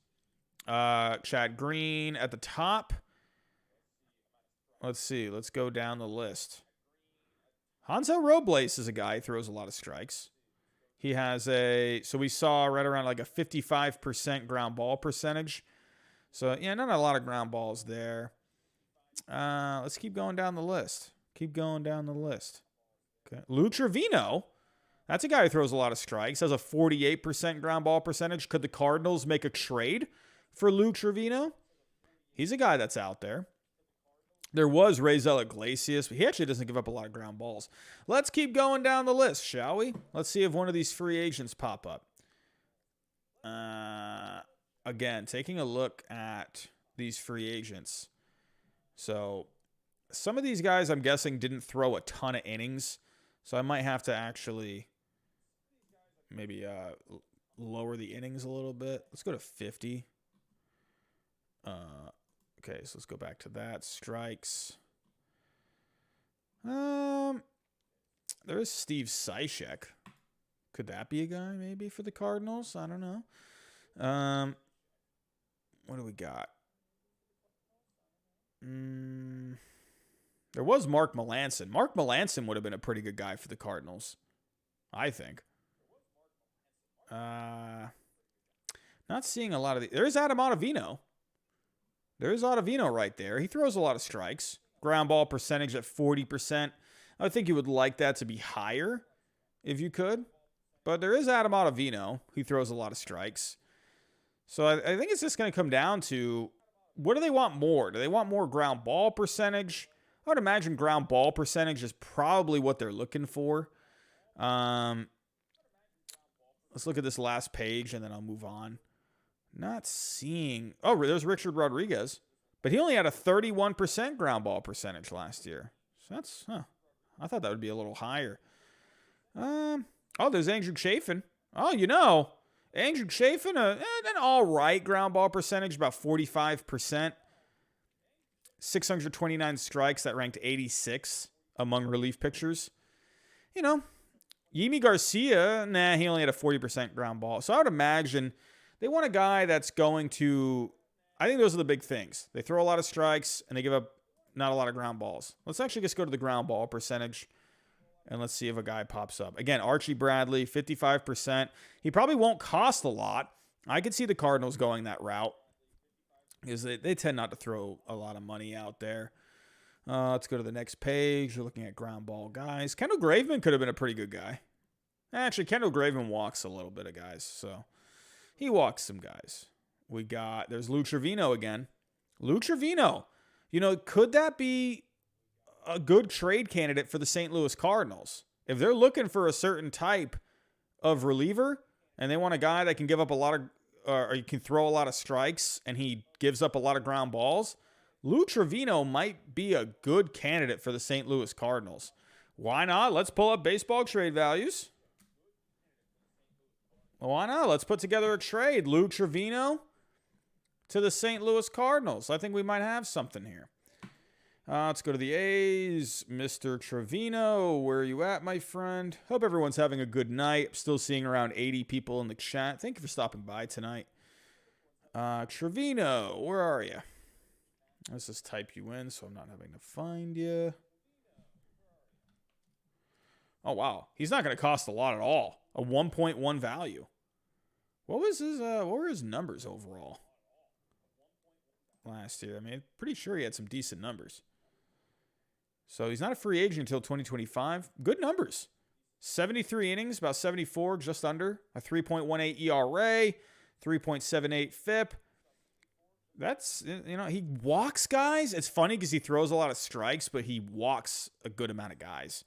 Chad Green at the top. Let's see. Let's go down the list. Hansel Robles is a guy who throws a lot of strikes. He has so we saw right around like a 55% ground ball percentage. So, yeah, not a lot of ground balls there. Let's keep going down the list. Okay. Lou Trevino. That's a guy who throws a lot of strikes. Has a 48% ground ball percentage. Could the Cardinals make a trade for Lou Trevino? He's a guy that's out there. There was Raisel Iglesias, but he actually doesn't give up a lot of ground balls. Let's keep going down the list, shall we? Let's see if one of these free agents pop up. Again, taking a look at these free agents. So some of these guys, I'm guessing, didn't throw a ton of innings. So I might have to actually maybe lower the innings a little bit. Let's go to 50. Okay, so let's go back to that. Strikes. There is Steve Cishek. Could that be a guy maybe for the Cardinals? I don't know. What do we got? There was Mark Melancon. Mark Melancon would have been a pretty good guy for the Cardinals, I think. Not seeing a lot of there's Adam Ottavino. There's Ottavino right there. He throws a lot of strikes. Ground ball percentage at 40%. I think you would like that to be higher if you could. But there is Adam Ottavino. He throws a lot of strikes. So I think it's just going to come down to, what do they want more? Do they want more ground ball percentage? I would imagine ground ball percentage is probably what they're looking for. Let's look at this last page, and then I'll move on. Not seeing... Oh, there's Richard Rodriguez. But he only had a 31% ground ball percentage last year. So that's... I thought that would be a little higher. Oh, there's Andrew Chafin. Oh, Andrew Chafin, an all right ground ball percentage, about 45%. 629 strikes. That ranked 86 among relief pitchers. Yimi Garcia, he only had a 40% ground ball. So I would imagine... They want a guy that's going to... I think those are the big things. They throw a lot of strikes, and they give up not a lot of ground balls. Let's actually just go to the ground ball percentage, and let's see if a guy pops up. Again, Archie Bradley, 55%. He probably won't cost a lot. I could see the Cardinals going that route because they tend not to throw a lot of money out there. Let's go to the next page. You're looking at ground ball guys. Kendall Graveman could have been a pretty good guy. Actually, Kendall Graveman walks a little bit of guys, so... He walks some guys. There's Lou Trevino again. Lou Trevino. Could that be a good trade candidate for the St. Louis Cardinals? If they're looking for a certain type of reliever and they want a guy that can give up a lot of, or you can throw a lot of strikes and he gives up a lot of ground balls, Lou Trevino might be a good candidate for the St. Louis Cardinals. Why not? Let's pull up baseball trade values. Why not? Let's put together a trade. Lou Trevino to the St. Louis Cardinals. I think we might have something here. Let's go to the A's. Mr. Trevino, where are you at, my friend? Hope everyone's having a good night. I'm still seeing around 80 people in the chat. Thank you for stopping by tonight. Trevino, where are you? Let's just type you in so I'm not having to find you. Oh, wow. He's not going to cost a lot at all. A 1.1 value. What were his numbers overall last year? Pretty sure he had some decent numbers. So he's not a free agent until 2025. Good numbers. 73 innings, about 74, just under. A 3.18 ERA. 3.78 FIP. That's, he walks guys. It's funny because he throws a lot of strikes, but he walks a good amount of guys.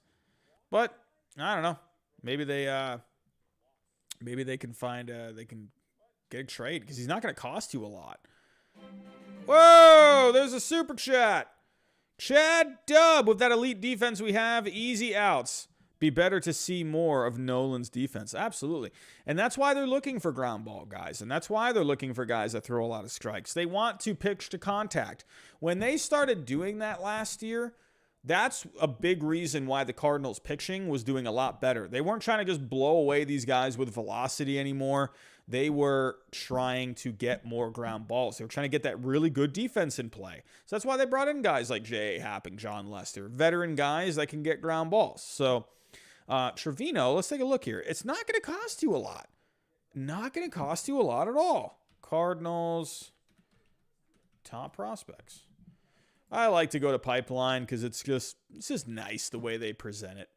But I don't know. Maybe they can they can get a trade because he's not going to cost you a lot. Whoa, there's a super chat. Chad Dub, with that elite defense we have, easy outs. Be better to see more of Nolan's defense. Absolutely. And that's why they're looking for ground ball guys. And that's why they're looking for guys that throw a lot of strikes. They want to pitch to contact. When they started doing that last year, that's a big reason why the Cardinals pitching was doing a lot better. They weren't trying to just blow away these guys with velocity anymore. They were trying to get more ground balls. They were trying to get that really good defense in play. So that's why they brought in guys like J.A. Happ and John Lester, veteran guys that can get ground balls. So Trevino, let's take a look here. It's not going to cost you a lot. Not going to cost you a lot at all. Cardinals top prospects. I like to go to Pipeline because it's just nice the way they present it.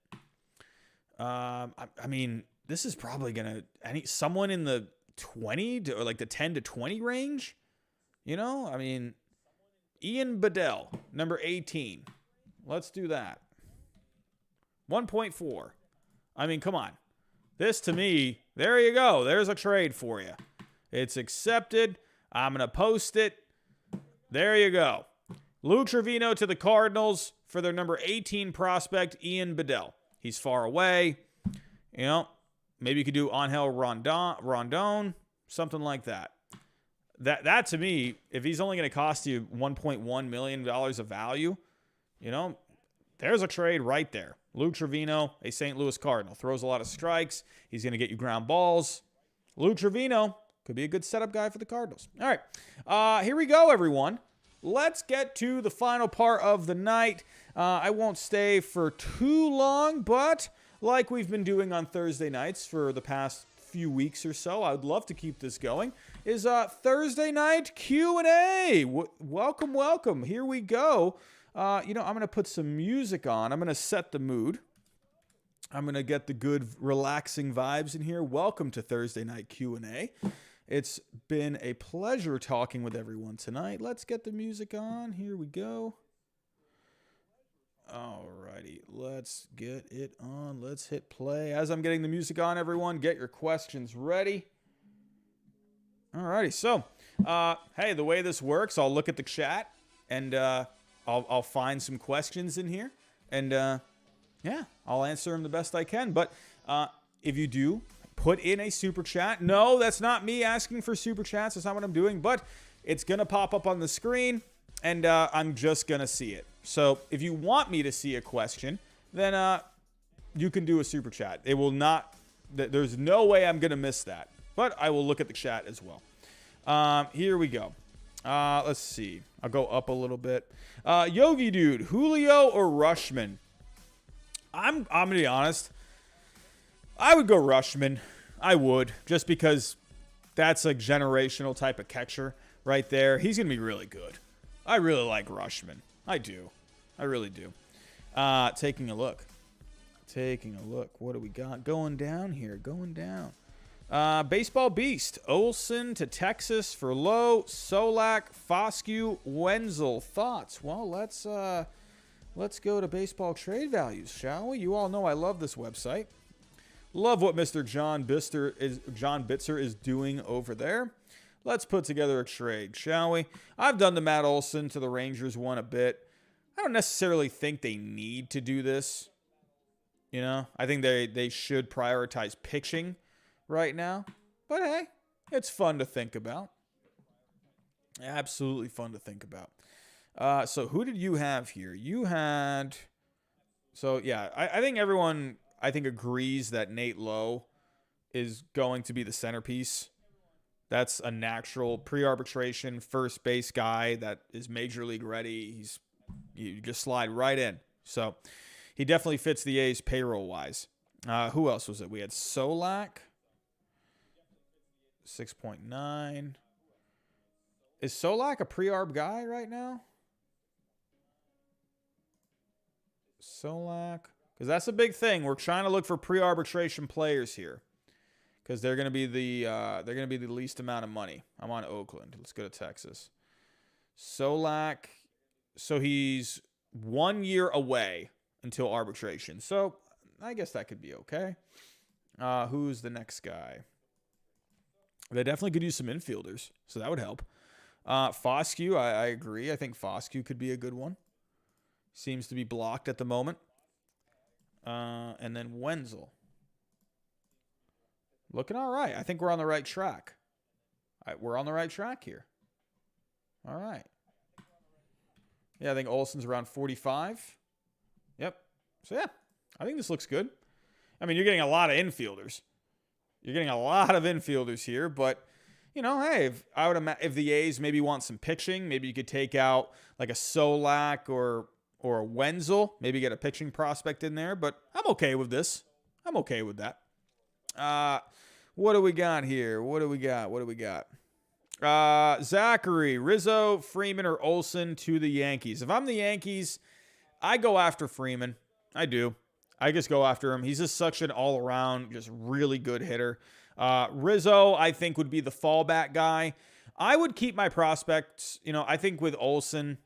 I mean, this is probably going to someone in the 20 to, or like the 10 to 20 range. I mean, Ian Bedell, number 18. Let's do that. 1.4. I mean, come on. This to me, there you go. There's a trade for you. It's accepted. I'm going to post it. There you go. Lou Trevino to the Cardinals for their number 18 prospect, Ian Bedell. He's far away. Maybe you could do Angel Rondon, something like that. That to me, if he's only going to cost you $1.1 million of value, there's a trade right there. Lou Trevino, a St. Louis Cardinal, throws a lot of strikes. He's going to get you ground balls. Lou Trevino could be a good setup guy for the Cardinals. All right, here we go, everyone. Let's get to the final part of the night. I won't stay for too long, but like we've been doing on Thursday nights for the past few weeks or so, I would love to keep this going, is Thursday night Q&A. Welcome. Here we go. I'm going to put some music on. I'm going to set the mood. I'm going to get the good, relaxing vibes in here. Welcome to Thursday night Q&A. It's been a pleasure talking with everyone tonight. Let's get the music on. Here we go. Alrighty, let's get it on. Let's hit play. As I'm getting the music on, everyone, get your questions ready. Alrighty, so, hey, the way this works, I'll look at the chat, and I'll find some questions in here, and I'll answer them the best I can. But if you do put in a super chat, no, that's not me asking for super chats. That's not what I'm doing. But it's gonna pop up on the screen, and I'm just gonna see it. So if you want me to see a question, then you can do a super chat. It will not. There's no way I'm gonna miss that. But I will look at the chat as well. Here we go. Let's see. I'll go up a little bit. Yogi Dude, Julio or Rushman? I'm going to be honest. I would go Rushman. I would. Just because that's a generational type of catcher right there. He's going to be really good. I really like Rushman. I do. I really do. Taking a look. What do we got going down here? Baseball Beast, Olsen to Texas for Lowe, Solak, Foscue, Wenzel. Thoughts? Well, let's go to baseball trade values, shall we? You all know I love this website. Love what Mr. John Bitzer is doing over there. Let's put together a trade, shall we? I've done the Matt Olson to the Rangers one a bit. I don't necessarily think they need to do this. I think they should prioritize pitching right now. But hey, it's fun to think about. Absolutely fun to think about. So who did you have here? You had... So, yeah, I think everyone, agrees that Nate Lowe is going to be the centerpiece. That's a natural pre-arbitration first base guy that is major league ready. You just slide right in. So he definitely fits the A's payroll-wise. Who else was it? We had Solak. 6.9. Is Solak a pre-arb guy right now? Solak. Because that's a big thing. We're trying to look for pre-arbitration players here. because they're going to be the least amount of money. I'm on Oakland. Let's go to Texas. Solak. So he's 1 year away until arbitration. So I guess that could be okay. Who's the next guy? They definitely could use some infielders, so that would help. Foscue, I agree. I think Foscue could be a good one. Seems to be blocked at the moment. And then Wenzel. Looking all right. I think we're on the right track. We're on the right track here. All right. Yeah, I think Olson's around 45. Yep. So, yeah, I think this looks good. I mean, you're getting a lot of infielders. You're getting a lot of infielders here, but, you know, hey, if the A's maybe want some pitching, maybe you could take out like a Solak or a Wenzel, maybe get a pitching prospect in there, but I'm okay with this. I'm okay with that. What do we got here? What do we got? Zachary, Rizzo, Freeman, or Olson to the Yankees. If I'm the Yankees, I go after Freeman. I do. I just go after him. He's just such an all-around, just really good hitter. Rizzo, I think, would be the fallback guy. I would keep my prospects. You know, I think with Olson,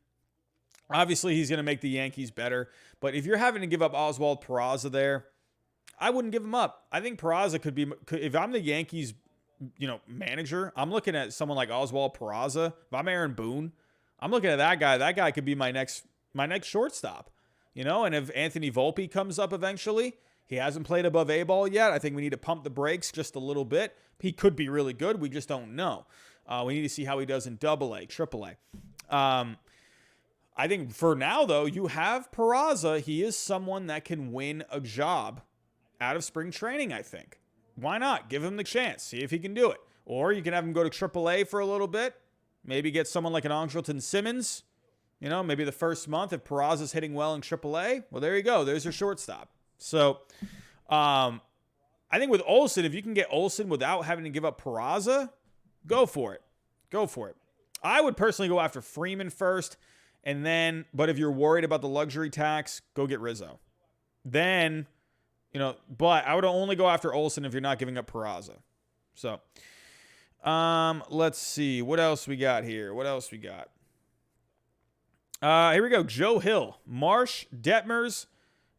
obviously he's going to make the Yankees better. But if you're having to give up Oswald Peraza there, I wouldn't give him up. I think Peraza could be, if I'm the Yankees, you know, manager, I'm looking at someone like Oswald Peraza. If I'm Aaron Boone, I'm looking at that guy. That guy could be my next shortstop. You know, and if Anthony Volpe comes up eventually, he hasn't played above A-ball yet. I think we need to pump the brakes just a little bit. He could be really good. We just don't know. We need to see how he does in AA, AAA. I think for now, though, you have Peraza. He is someone that can win a job out of spring training, I think. Why not? Give him the chance. See if he can do it. Or you can have him go to AAA for a little bit. Maybe get someone like an Andrelton Simmons. You know, maybe the first month, if Peraza's hitting well in AAA, well, there you go. There's your shortstop. So, I think with Olson, if you can get Olson without having to give up Peraza, go for it. Go for it. I would personally go after Freeman first, and then, but if you're worried about the luxury tax, go get Rizzo. Then, you know, but I would only go after Olson if you're not giving up Peraza. So, let's see. What else we got here? Here we go. Joe Hill, Marsh, Detmers,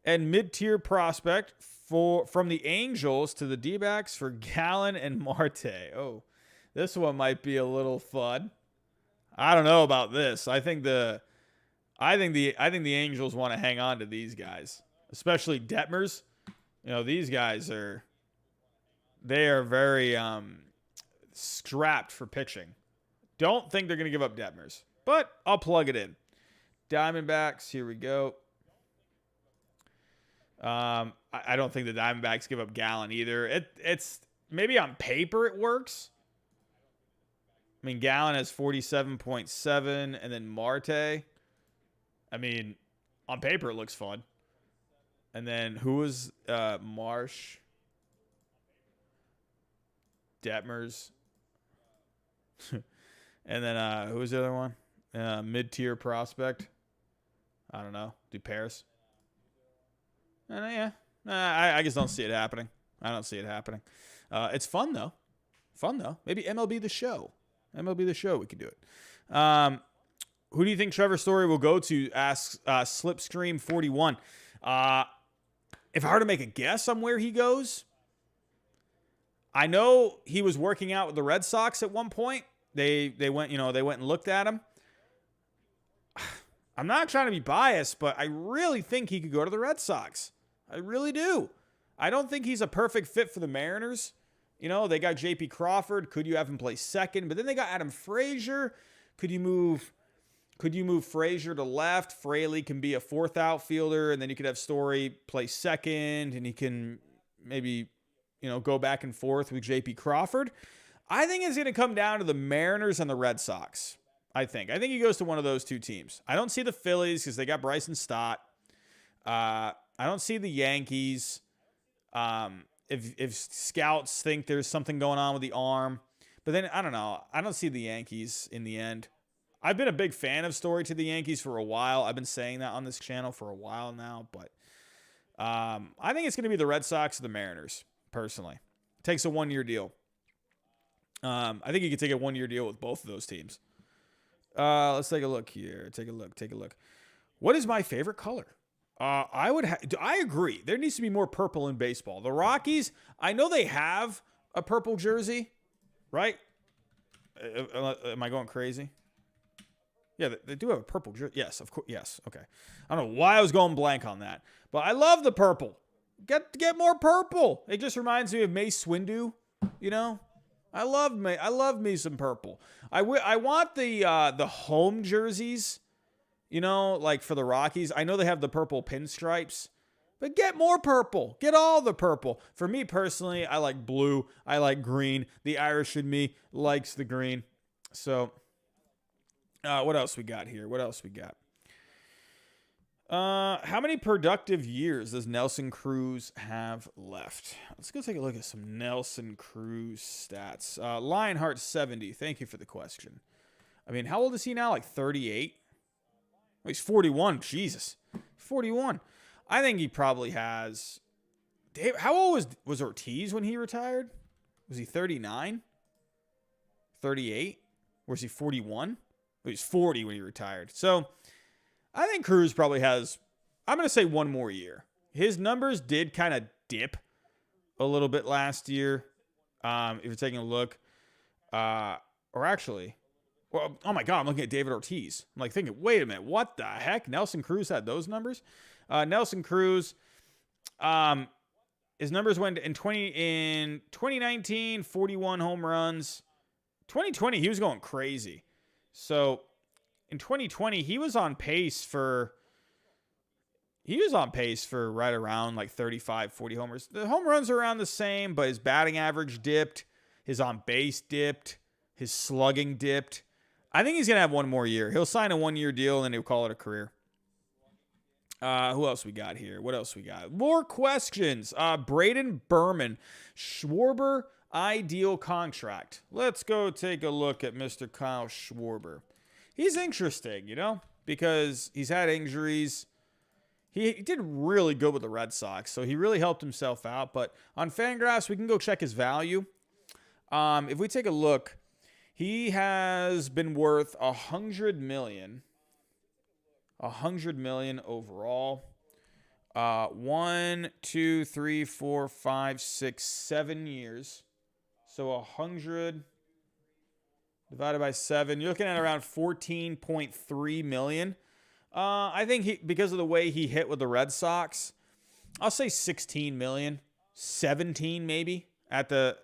and mid-tier prospect from the Angels to the D-backs for Gallen and Marte. Oh, this one might be a little fun. I don't know about this. I think the Angels want to hang on to these guys, especially Detmers. You know, these guys are very strapped for pitching. Don't think they're going to give up Detmers, but I'll plug it in. Diamondbacks, here we go. I don't think the Diamondbacks give up Gallen either. It's maybe on paper it works. I mean, Gallen has 47.7, and then Marte. I mean, on paper it looks fun. And then who was Marsh? Detmers. And then who was the other one? Mid-tier prospect. I don't know. Duparis. Yeah. I just don't see it happening. I don't see it happening. It's fun, though. Maybe MLB The Show. We could do it. Who do you think Trevor Story will go to? Asks Slipstream41. If I were to make a guess on where he goes, I know he was working out with the Red Sox at one point. They went and looked at him. I'm not trying to be biased, but I really think he could go to the Red Sox. I really do. I don't think he's a perfect fit for the Mariners. You know, they got J.P. Crawford. Could you have him play second? But then they got Adam Frazier. Could you move Frazier to left? Fraley can be a fourth outfielder, and then you could have Story play second, and he can maybe, you know, go back and forth with J.P. Crawford. I think it's going to come down to the Mariners and the Red Sox. I think he goes to one of those two teams. I don't see the Phillies because they got Bryson Stott. I don't see the Yankees. If scouts think there's something going on with the arm. But then, I don't know. I don't see the Yankees in the end. I've been a big fan of Story to the Yankees for a while. I've been saying that on this channel for a while now. But I think it's going to be the Red Sox or the Mariners, personally. Takes a 1-year deal. I think you could take a 1-year deal with both of those teams. Let's take a look here. Take a look. What is my favorite color? I agree. There needs to be more purple in baseball. The Rockies, I know they have a purple jersey, right? Am I going crazy? Yeah, they do have a purple jersey. Yes, of course. Yes. Okay. I don't know why I was going blank on that, but I love the purple. Get more purple. It just reminds me of Mace Windu, you know? I love me some purple. I want the home jerseys, you know, like for the Rockies. I know they have the purple pinstripes, but get more purple. Get all the purple. For me personally, I like blue. I like green. The Irish in me likes the green. So, what else we got here? How many productive years does Nelson Cruz have left? Let's go take a look at some Nelson Cruz stats. Lionheart 70. Thank you for the question. I mean, how old is he now? Like 38? Oh, he's 41. Jesus. 41. I think he probably has... Dave, how old was Ortiz when he retired? Was he 39? 38? Or was he 41? He was 40 when he retired. So... I think Cruz probably has, I'm going to say 1 more year. His numbers did kind of dip a little bit last year. If you're taking a look, oh my God, I'm looking at David Ortiz. I'm like thinking, wait a minute, what the heck? Nelson Cruz had those numbers? Nelson Cruz, his numbers went in 2019, 41 home runs. 2020, he was going crazy. So, in 2020, he was on pace for right around like 35, 40 homers. The home runs are around the same, but his batting average dipped, his on base dipped, his slugging dipped. I think he's going to have 1 more year. He'll sign a 1-year deal and then he'll call it a career. Who else we got here? What else we got? More questions. Braden Berman, Schwarber ideal contract. Let's go take a look at Mr. Kyle Schwarber. He's interesting, you know, because he's had injuries. He did really good with the Red Sox, so he really helped himself out. But on Fangraphs, we can go check his value. If we take a look, he has been worth $100 million. $100 million overall. 1, 2, 3, 4, 5, 6, 7 years. So 100 divided by 7, you're looking at around $14.3 million. I think because of the way he hit with the Red Sox, I'll say $16 million, 17 maybe at the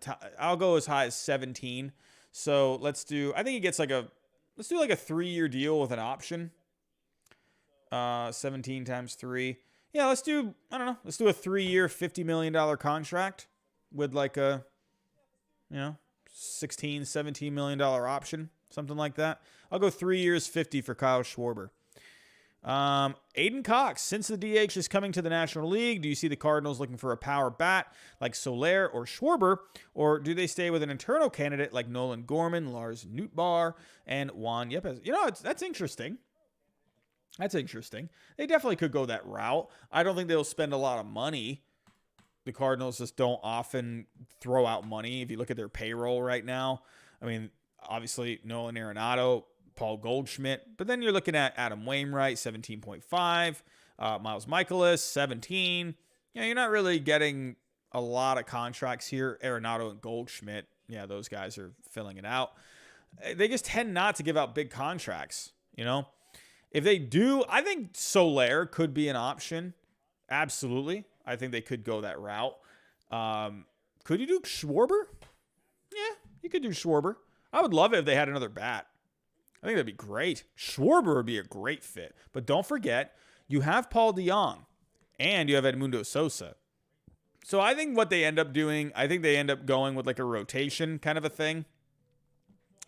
top. I'll go as high as 17. So let's do. I think he gets let's do like a 3-year deal with an option. 17 times 3. Yeah, let's do. I don't know. Let's do a 3-year, $50 million contract with like a, you know, $16, $17 million option, something like that. I'll go 3 years, 50 for Kyle Schwarber. Aiden Cox, since the DH is coming to the National League, do you see the Cardinals looking for a power bat like Soler or Schwarber, or do they stay with an internal candidate like Nolan Gorman, Lars Nootbaar, and Juan Yepes? You know, that's interesting. That's interesting. They definitely could go that route. I don't think they'll spend a lot of money. The Cardinals just don't often throw out money. If you look at their payroll right now, I mean, obviously Nolan Arenado, Paul Goldschmidt, but then you're looking at Adam Wainwright, 17.5, Miles Michaelis, 17. You know, you're not really getting a lot of contracts here. Arenado and Goldschmidt, yeah, those guys are filling it out. They just tend not to give out big contracts, you know. If they do, I think Soler could be an option. Absolutely. I think they could go that route. Could you do Schwarber? Yeah, you could do Schwarber. I would love it if they had another bat. I think that'd be great. Schwarber would be a great fit. But don't forget, you have Paul DeJong and you have Edmundo Sosa. So I think what they end up doing, I think they end up going with like a rotation kind of a thing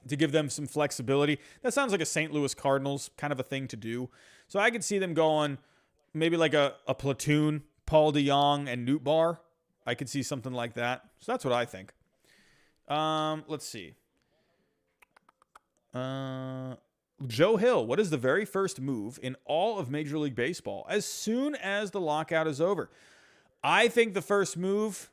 to give them some flexibility. That sounds like a St. Louis Cardinals kind of a thing to do. So I could see them going maybe like a platoon, Paul DeJong and Nootbaar. I could see something like that. So that's what I think. Let's see. Joe Hill, what is the very first move in all of Major League Baseball as soon as the lockout is over? I think the first move,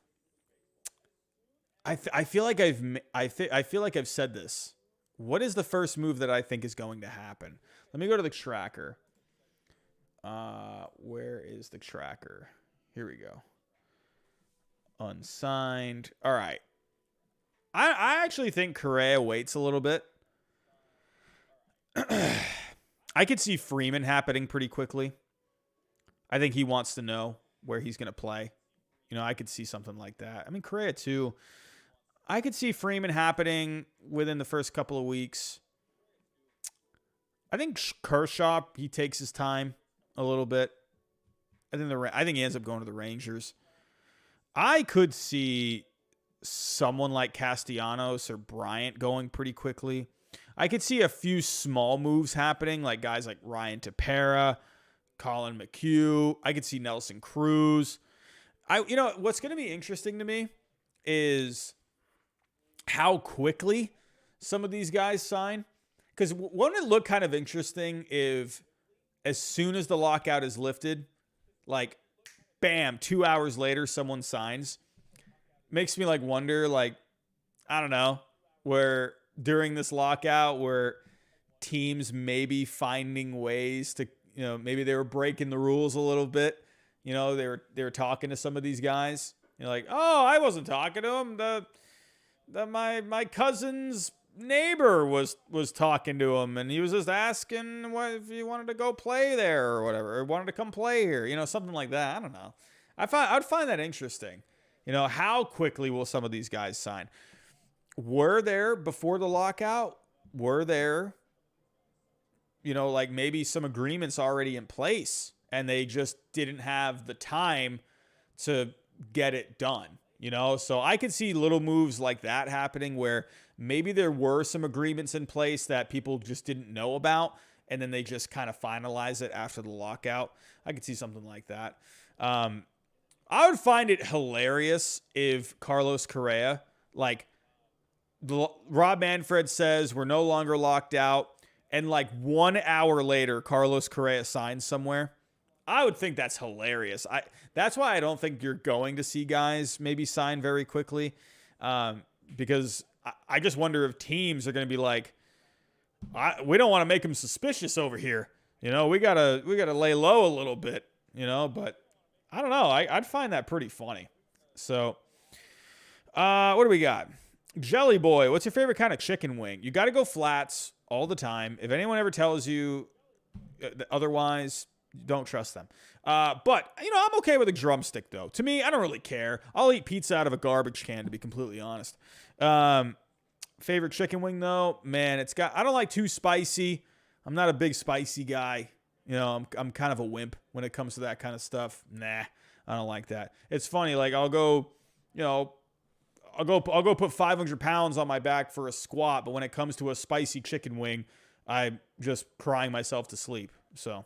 I feel like I feel like I've said this. What is the first move that I think is going to happen? Let me go to the tracker. Where is the tracker? Here we go. Unsigned. All right. I actually think Correa waits a little bit. I could see Freeman happening pretty quickly. I think he wants to know where he's going to play. You know, I could see something like that. I mean, Correa too. I could see Freeman happening within the first couple of weeks. I think Kershaw, he takes his time a little bit. I think he ends up going to the Rangers. I could see someone like Castellanos or Bryant going pretty quickly. I could see a few small moves happening, like guys like Ryan Tepera, Colin McHugh. I could see Nelson Cruz. What's going to be interesting to me is how quickly some of these guys sign. Because won't it look kind of interesting if as soon as the lockout is lifted, like, bam, 2 hours later, someone signs? Makes me wonder, I don't know, where during this lockout where teams may be finding ways to, maybe they were breaking the rules a little bit. They were talking to some of these guys. You're like, oh, I wasn't talking to him. My cousin's neighbor was talking to him, and he was just asking if he wanted to go play there or whatever, or wanted to come play here. Something like that. I don't know. I'd find that interesting. How quickly will some of these guys sign? Were there before the lockout? Were there, maybe some agreements already in place and they just didn't have the time to get it done, So I could see little moves like that happening where maybe there were some agreements in place that people just didn't know about, and then they just kind of finalize it after the lockout. I could see something like that. I would find it hilarious if Carlos Correa, Rob Manfred says we're no longer locked out, and 1 hour later, Carlos Correa signs somewhere. I would think that's hilarious. That's why I don't think you're going to see guys maybe sign very quickly, because I just wonder if teams are going to be like, we don't want to make him suspicious over here. We gotta lay low a little bit. But I don't know. I'd find that pretty funny. So, what do we got? Jelly Boy, what's your favorite kind of chicken wing? You got to go flats all the time. If anyone ever tells you otherwise, don't trust them. But, I'm okay with a drumstick, though. To me, I don't really care. I'll eat pizza out of a garbage can, to be completely honest. Favorite chicken wing, though? Man, I don't like too spicy. I'm not a big spicy guy. I'm kind of a wimp when it comes to that kind of stuff. Nah, I don't like that. It's funny. I'll go put 500 pounds on my back for a squat, but when it comes to a spicy chicken wing, I'm just crying myself to sleep. So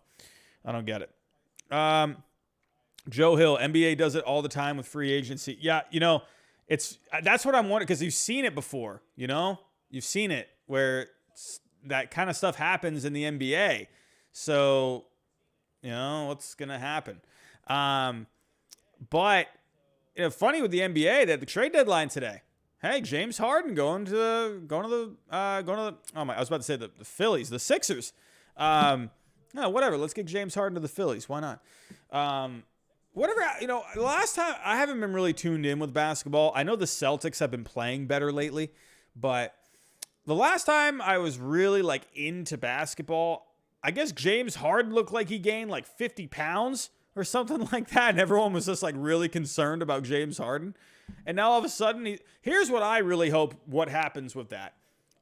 I don't get it. Joe Hill, NBA does it all the time with free agency. Yeah, that's what I'm wondering, because you've seen it before. You've seen it where that kind of stuff happens in the NBA. So, what's going to happen? But funny with the NBA, they had the trade deadline today. Hey, James Harden going to the I was about to say the Phillies, the Sixers. No, whatever. Let's get James Harden to the Phillies. Why not? Whatever. The last time, I haven't been really tuned in with basketball. I know the Celtics have been playing better lately, but the last time I was really into basketball, I guess James Harden looked like he gained 50 pounds or something like that. And everyone was just really concerned about James Harden. And now all of a sudden, here's what I really hope what happens with that.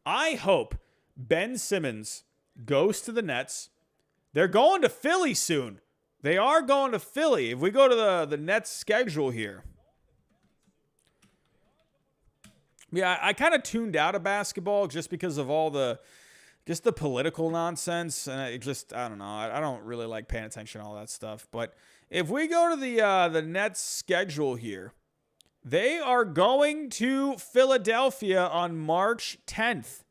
I hope Ben Simmons goes to the Nets. They're going to Philly soon. They are going to Philly. If we go to the Nets schedule here. Yeah, I kind of tuned out of basketball just because of all the political nonsense. And I don't know. I don't really like paying attention to all that stuff. But if we go to the Nets schedule here, they are going to Philadelphia on March 10th.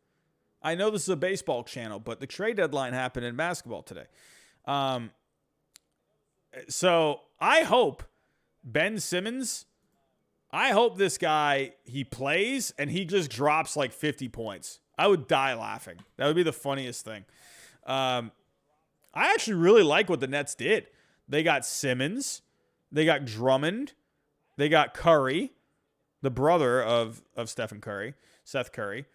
I know this is a baseball channel, but the trade deadline happened in basketball today. So I hope Ben Simmons, I hope this guy, he plays and he just drops like 50 points. I would die laughing. That would be the funniest thing. I actually really like what the Nets did. They got Simmons. They got Drummond. They got Curry, the brother of Stephen Curry, Seth Curry.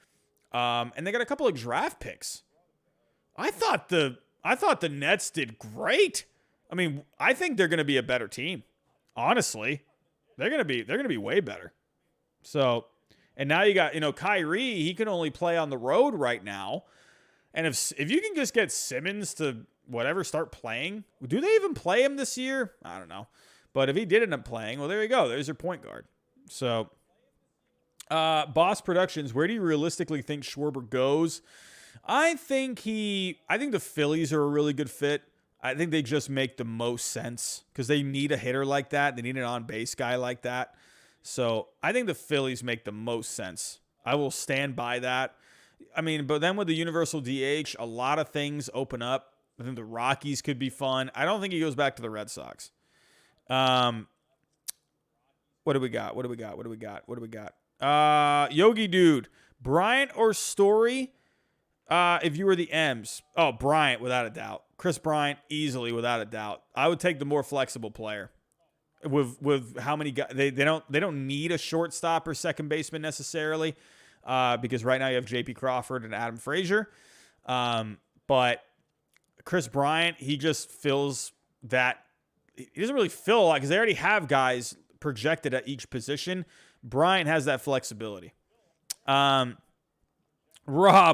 And they got a couple of draft picks. I thought the Nets did great. I mean, I think they're going to be a better team. Honestly, they're going to be way better. So, and now you got, Kyrie, he can only play on the road right now. And if you can just get Simmons to start playing, do they even play him this year? I don't know. But if he did end up playing, well, there you go. There's your point guard. So, Boss Productions, where do you realistically think Schwarber goes? I think the Phillies are a really good fit. I think they just make the most sense because they need a hitter like that. They need an on-base guy like that. So I think the Phillies make the most sense. I will stand by that. I mean, but then with the universal DH, a lot of things open up. I think the Rockies could be fun. I don't think he goes back to the Red Sox. What do we got? Yogi Dude, Bryant or Story? If you were the M's, Bryant without a doubt. Chris Bryant easily without a doubt. I would take the more flexible player. With how many guys they don't need a shortstop or second baseman necessarily, because right now you have J.P. Crawford and Adam Frazier, but Chris Bryant, he just fills that. He doesn't really fill a lot because they already have guys projected at each position. Bryant has that flexibility. Rob,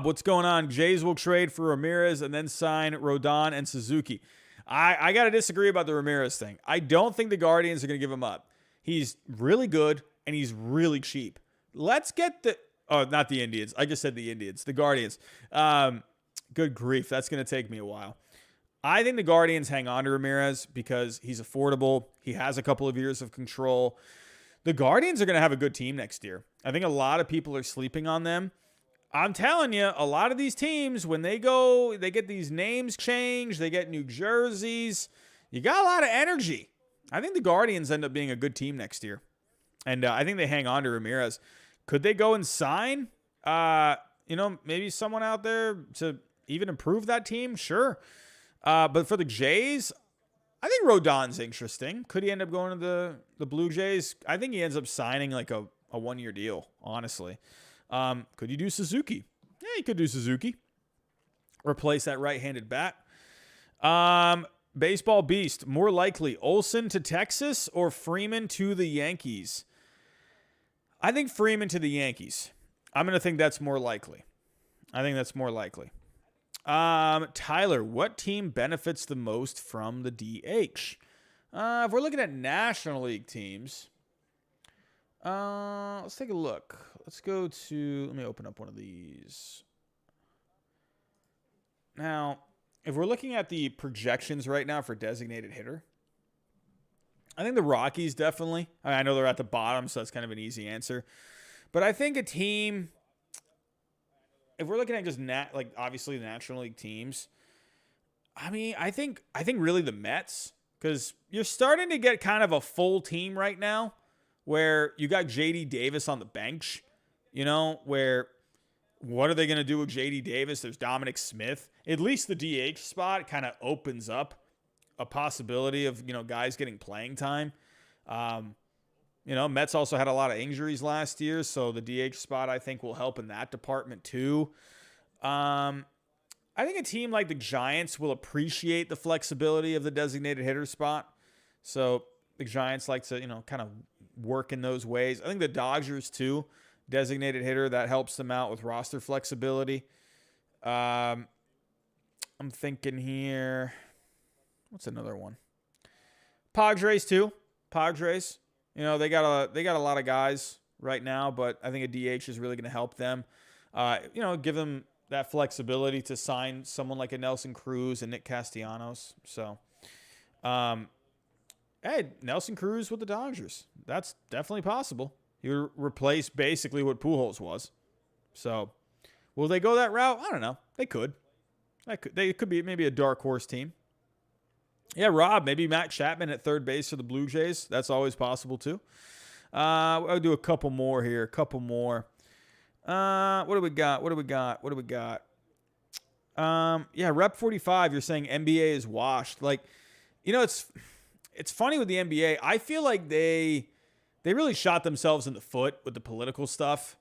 what's going on? Jays will trade for Ramirez and then sign Rodon and Suzuki. I got to disagree about the Ramirez thing. I don't think the Guardians are going to give him up. He's really good and he's really cheap. Let's get not the Indians. I just said the Indians. The Guardians. Good grief. That's going to take me a while. I think the Guardians hang on to Ramirez because he's affordable. He has a couple of years of control. The Guardians are going to have a good team next year. I think a lot of people are sleeping on them. I'm telling you, a lot of these teams, when they get these names changed, they get new jerseys. You got a lot of energy. I think the Guardians end up being a good team next year. And I think they hang on to Ramirez. Could they go and sign, maybe someone out there to even improve that team? Sure. But for the Jays, I think Rodon's interesting. Could he end up going to the Blue Jays? I think he ends up signing like a 1-year deal, honestly. Could you do Suzuki? Yeah, you could do Suzuki. Replace that right-handed bat. Baseball Beast, more likely Olsen to Texas or Freeman to the Yankees? I think Freeman to the Yankees. I'm going to think that's more likely. Tyler, what team benefits the most from the DH? If we're looking at National League teams, let's take a look. Let me open up one of these. Now, if we're looking at the projections right now for designated hitter, I think the Rockies definitely. I know they're at the bottom, so that's kind of an easy answer. But I think a team, if we're looking at just obviously the National League teams, I think really the Mets, because you're starting to get kind of a full team right now where you got J.D. Davis on the bench, where what are they going to do with J.D. Davis? There's Dominic Smith. At least the DH spot kind of opens up a possibility of, guys getting playing time. Mets also had a lot of injuries last year, so the DH spot I think will help in that department too. I think a team like the Giants will appreciate the flexibility of the designated hitter spot. So the Giants like to, kind of work in those ways. I think the Dodgers too, designated hitter, that helps them out with roster flexibility. I'm thinking here, what's another one? Padres too. Padres. They got a lot of guys right now, but I think a DH is really going to help them. Give them that flexibility to sign someone like a Nelson Cruz and Nick Castellanos. So, Nelson Cruz with the Dodgers. That's definitely possible. He would replace basically what Pujols was. So, will they go that route? I don't know. They could. They could be maybe a dark horse team. Yeah, Rob, maybe Matt Chapman at third base for the Blue Jays. That's always possible too. I'll do a couple more here. A couple more. What do we got? Yeah, Rep 45, you're saying NBA is washed. Like, it's funny with the NBA. I feel like they really shot themselves in the foot with the political stuff.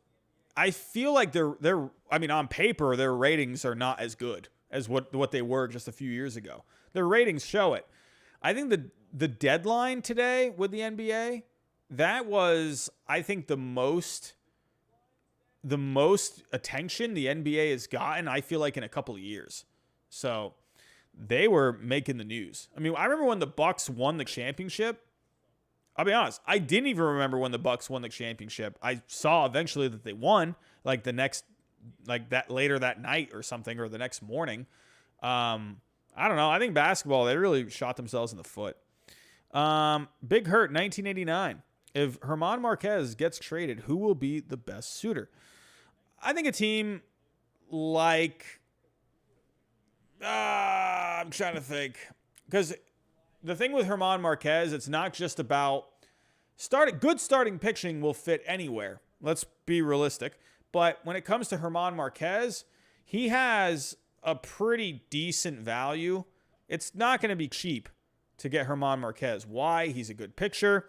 I feel like they're on paper, their ratings are not as good as what they were just a few years ago. Their ratings show it. I think the deadline today with the NBA, that was, I think, the most attention the NBA has gotten, I feel like, in a couple of years. So they were making the news. I remember when the Bucks won the championship. I'll be honest, I didn't even remember when the Bucks won the championship. I saw eventually that they won, like later that night or something, or the next morning. I don't know. I think basketball, they really shot themselves in the foot. Big Hurt, 1989. If German Marquez gets traded, who will be the best suitor? I think a team like, I'm trying to think, because the thing with German Marquez, it's not just about good starting pitching will fit anywhere. Let's be realistic. But when it comes to German Marquez, he has a pretty decent value. It's not going to be cheap to get German Marquez. Why? He's a good pitcher,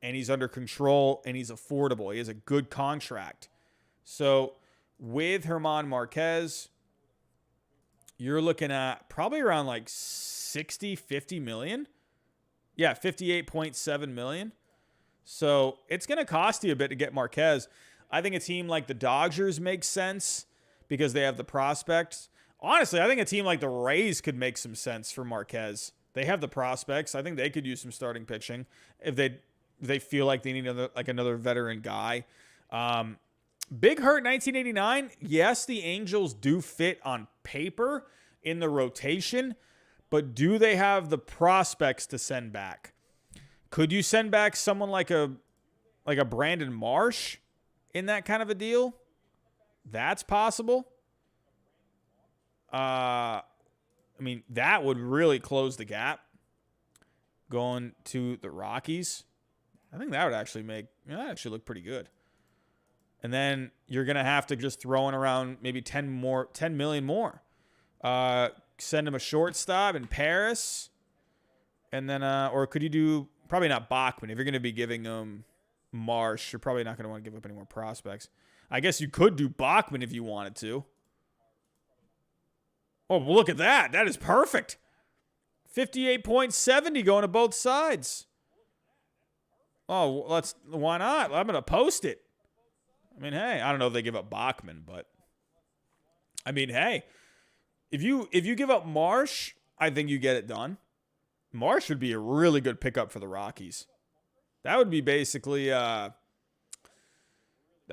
and he's under control, and he's affordable. He has a good contract. So with German Marquez, you're looking at probably around like 50 million. Yeah, 58.7 million. So it's going to cost you a bit to get Marquez. I think a team like the Dodgers makes sense because they have the prospects. Honestly, I think a team like the Rays could make some sense for Marquez. They have the prospects. I think they could use some starting pitching if they feel like they need another veteran guy. Big Hurt 1989. Yes, the Angels do fit on paper in the rotation, but do they have the prospects to send back? Could you send back someone like a Brandon Marsh in that kind of a deal? That's possible. That would really close the gap going to the Rockies. I think that would actually look pretty good. And then you're going to have to just throw in around maybe 10 million more. Send him a shortstop in Paris. And then, or could you do, probably not Bachman. If you're going to be giving him Marsh, you're probably not going to want to give up any more prospects. I guess you could do Bachman if you wanted to. Oh, well, look at that. That is perfect. 58.70 going to both sides. Oh, why not? I'm going to post it. Hey, I don't know if they give up Bachman, but hey, if you give up Marsh, I think you get it done. Marsh would be a really good pickup for the Rockies. That would be basically that'd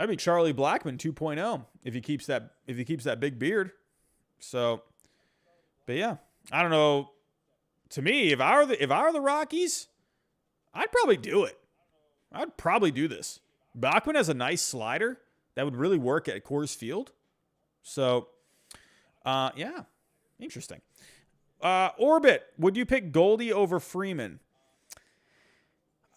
be Charlie Blackmon 2.0 if he keeps that big beard. So, but yeah, I don't know. To me, if I were the Rockies, I'd probably do it. I'd probably do this. Bachman has a nice slider that would really work at Coors Field. So, yeah, interesting. Orbit, would you pick Goldie over Freeman?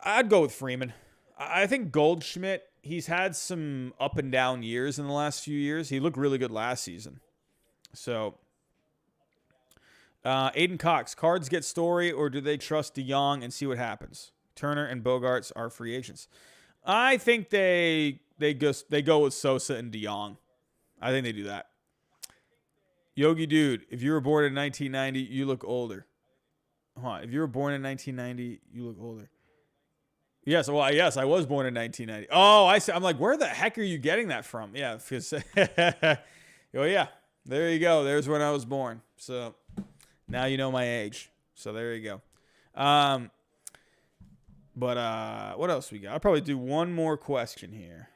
I'd go with Freeman. I think Goldschmidt, he's had some up and down years in the last few years. He looked really good last season. So, Aiden Cox, Cards get Story, or do they trust DeYoung and see what happens? Turner and Bogarts are free agents. I think they go with Sosa and DeYoung. I think they do that. Yogi Dude, if you were born in 1990, you look older. If you were born in 1990, you look older. Yes, well, yes, I was born in 1990. Oh, I see. I'm like, where the heck are you getting that from? Yeah, because, oh yeah, there you go. There's when I was born. So now you know my age. So there you go. But what else we got? I'll probably do one more question here.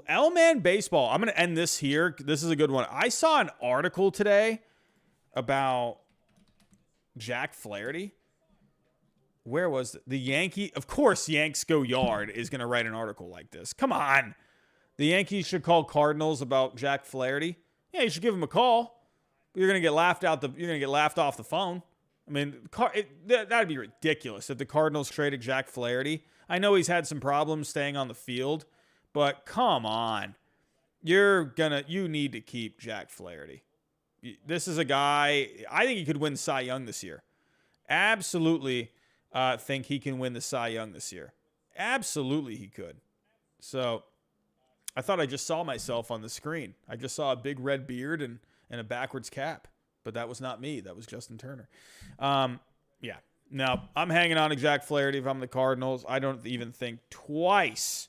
L-Man Baseball. I'm going to end this here. This is a good one. I saw an article today about Jack Flaherty. Where was the Yankee? Of course, Yanks Go Yard is going to write an article like this. Come on. The Yankees should call Cardinals about Jack Flaherty. Yeah, you should give him a call. You're going to get laughed off the phone. I mean, that'd be ridiculous if the Cardinals traded Jack Flaherty. I know he's had some problems staying on the field, but come on. You need to keep Jack Flaherty. This is a guy, I think he could win Cy Young this year. Absolutely think he can win the Cy Young this year. Absolutely he could. So I thought I just saw myself on the screen. I just saw a big red beard and a backwards cap. But that was not me. That was Justin Turner. Yeah. Now, I'm hanging on to Jack Flaherty if I'm the Cardinals. I don't even think twice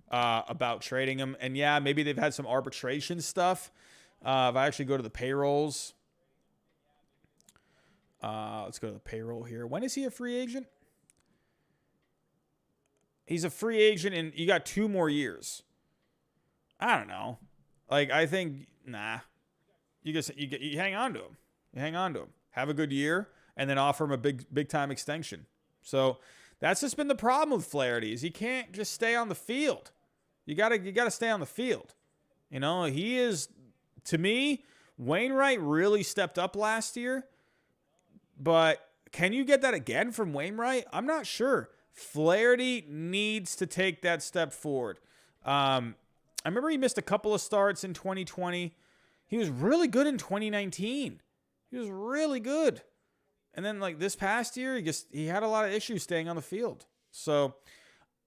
about trading him. And, yeah, maybe they've had some arbitration stuff. If I actually go to the payrolls. Let's go to the payroll here. When is he a free agent? He's a free agent, and you got 2 more years. I don't know. Like, I think, nah. You hang on to him. You hang on to him. Have a good year, and then offer him a big time extension. So that's just been the problem with Flaherty is he can't just stay on the field. You gotta stay on the field. You know, he is, to me, Wainwright really stepped up last year. But can you get that again from Wainwright? I'm not sure. Flaherty needs to take that step forward. I remember he missed a couple of starts in 2020. He was really good in 2019. He was really good. And then like this past year, he had a lot of issues staying on the field. So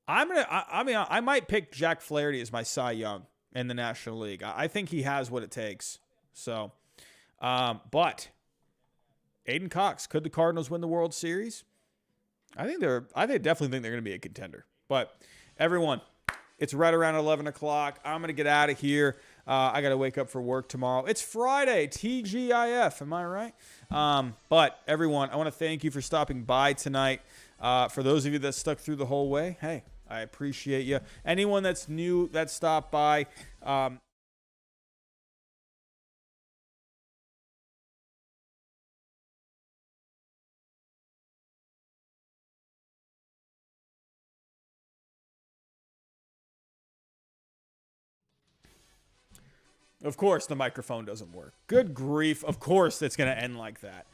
I might pick Jack Flaherty as my Cy Young in the National League. I think he has what it takes. So, but Aiden Cox, could the Cardinals win the World Series? I definitely think they're going to be a contender. But everyone, it's right around 11 o'clock. I'm going to get out of here. I got to wake up for work tomorrow. It's Friday, TGIF. Am I right? But everyone, I want to thank you for stopping by tonight. For those of you that stuck through the whole way, hey, I appreciate you. Anyone that's new that stopped by, of course, the microphone doesn't work. Good grief. Of course, it's going to end like that.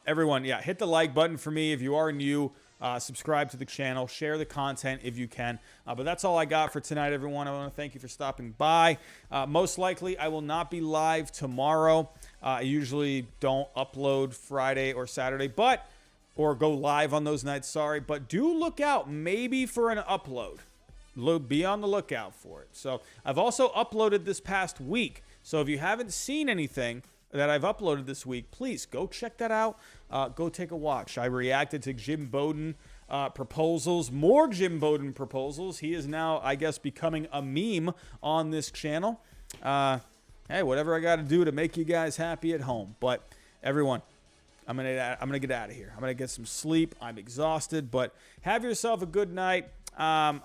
Everyone, yeah, hit the like button for me if you are new. Subscribe to the channel. Share the content if you can. But that's all I got for tonight, everyone. I want to thank you for stopping by. Most likely, I will not be live tomorrow. I usually don't upload Friday or Saturday, or go live on those nights, sorry. But do look out maybe for an upload. Be on the lookout for it. So I've also uploaded this past week. So if you haven't seen anything that I've uploaded this week, please go check that out. Go take a watch. I reacted to Jim Bowden proposals, more Jim Bowden proposals. He is now, I guess, becoming a meme on this channel. Hey, whatever I got to do to make you guys happy at home. But everyone, I'm gonna get out of here. I'm gonna get some sleep. I'm exhausted, but have yourself a good night. I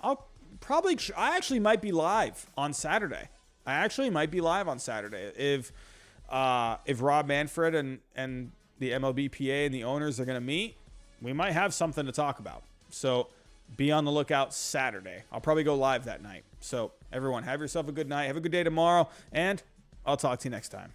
actually might be live on Saturday. If Rob Manfred and the MLBPA and the owners are going to meet, we might have something to talk about. So be on the lookout Saturday. I'll probably go live that night. So everyone, have yourself a good night. Have a good day tomorrow, and I'll talk to you next time.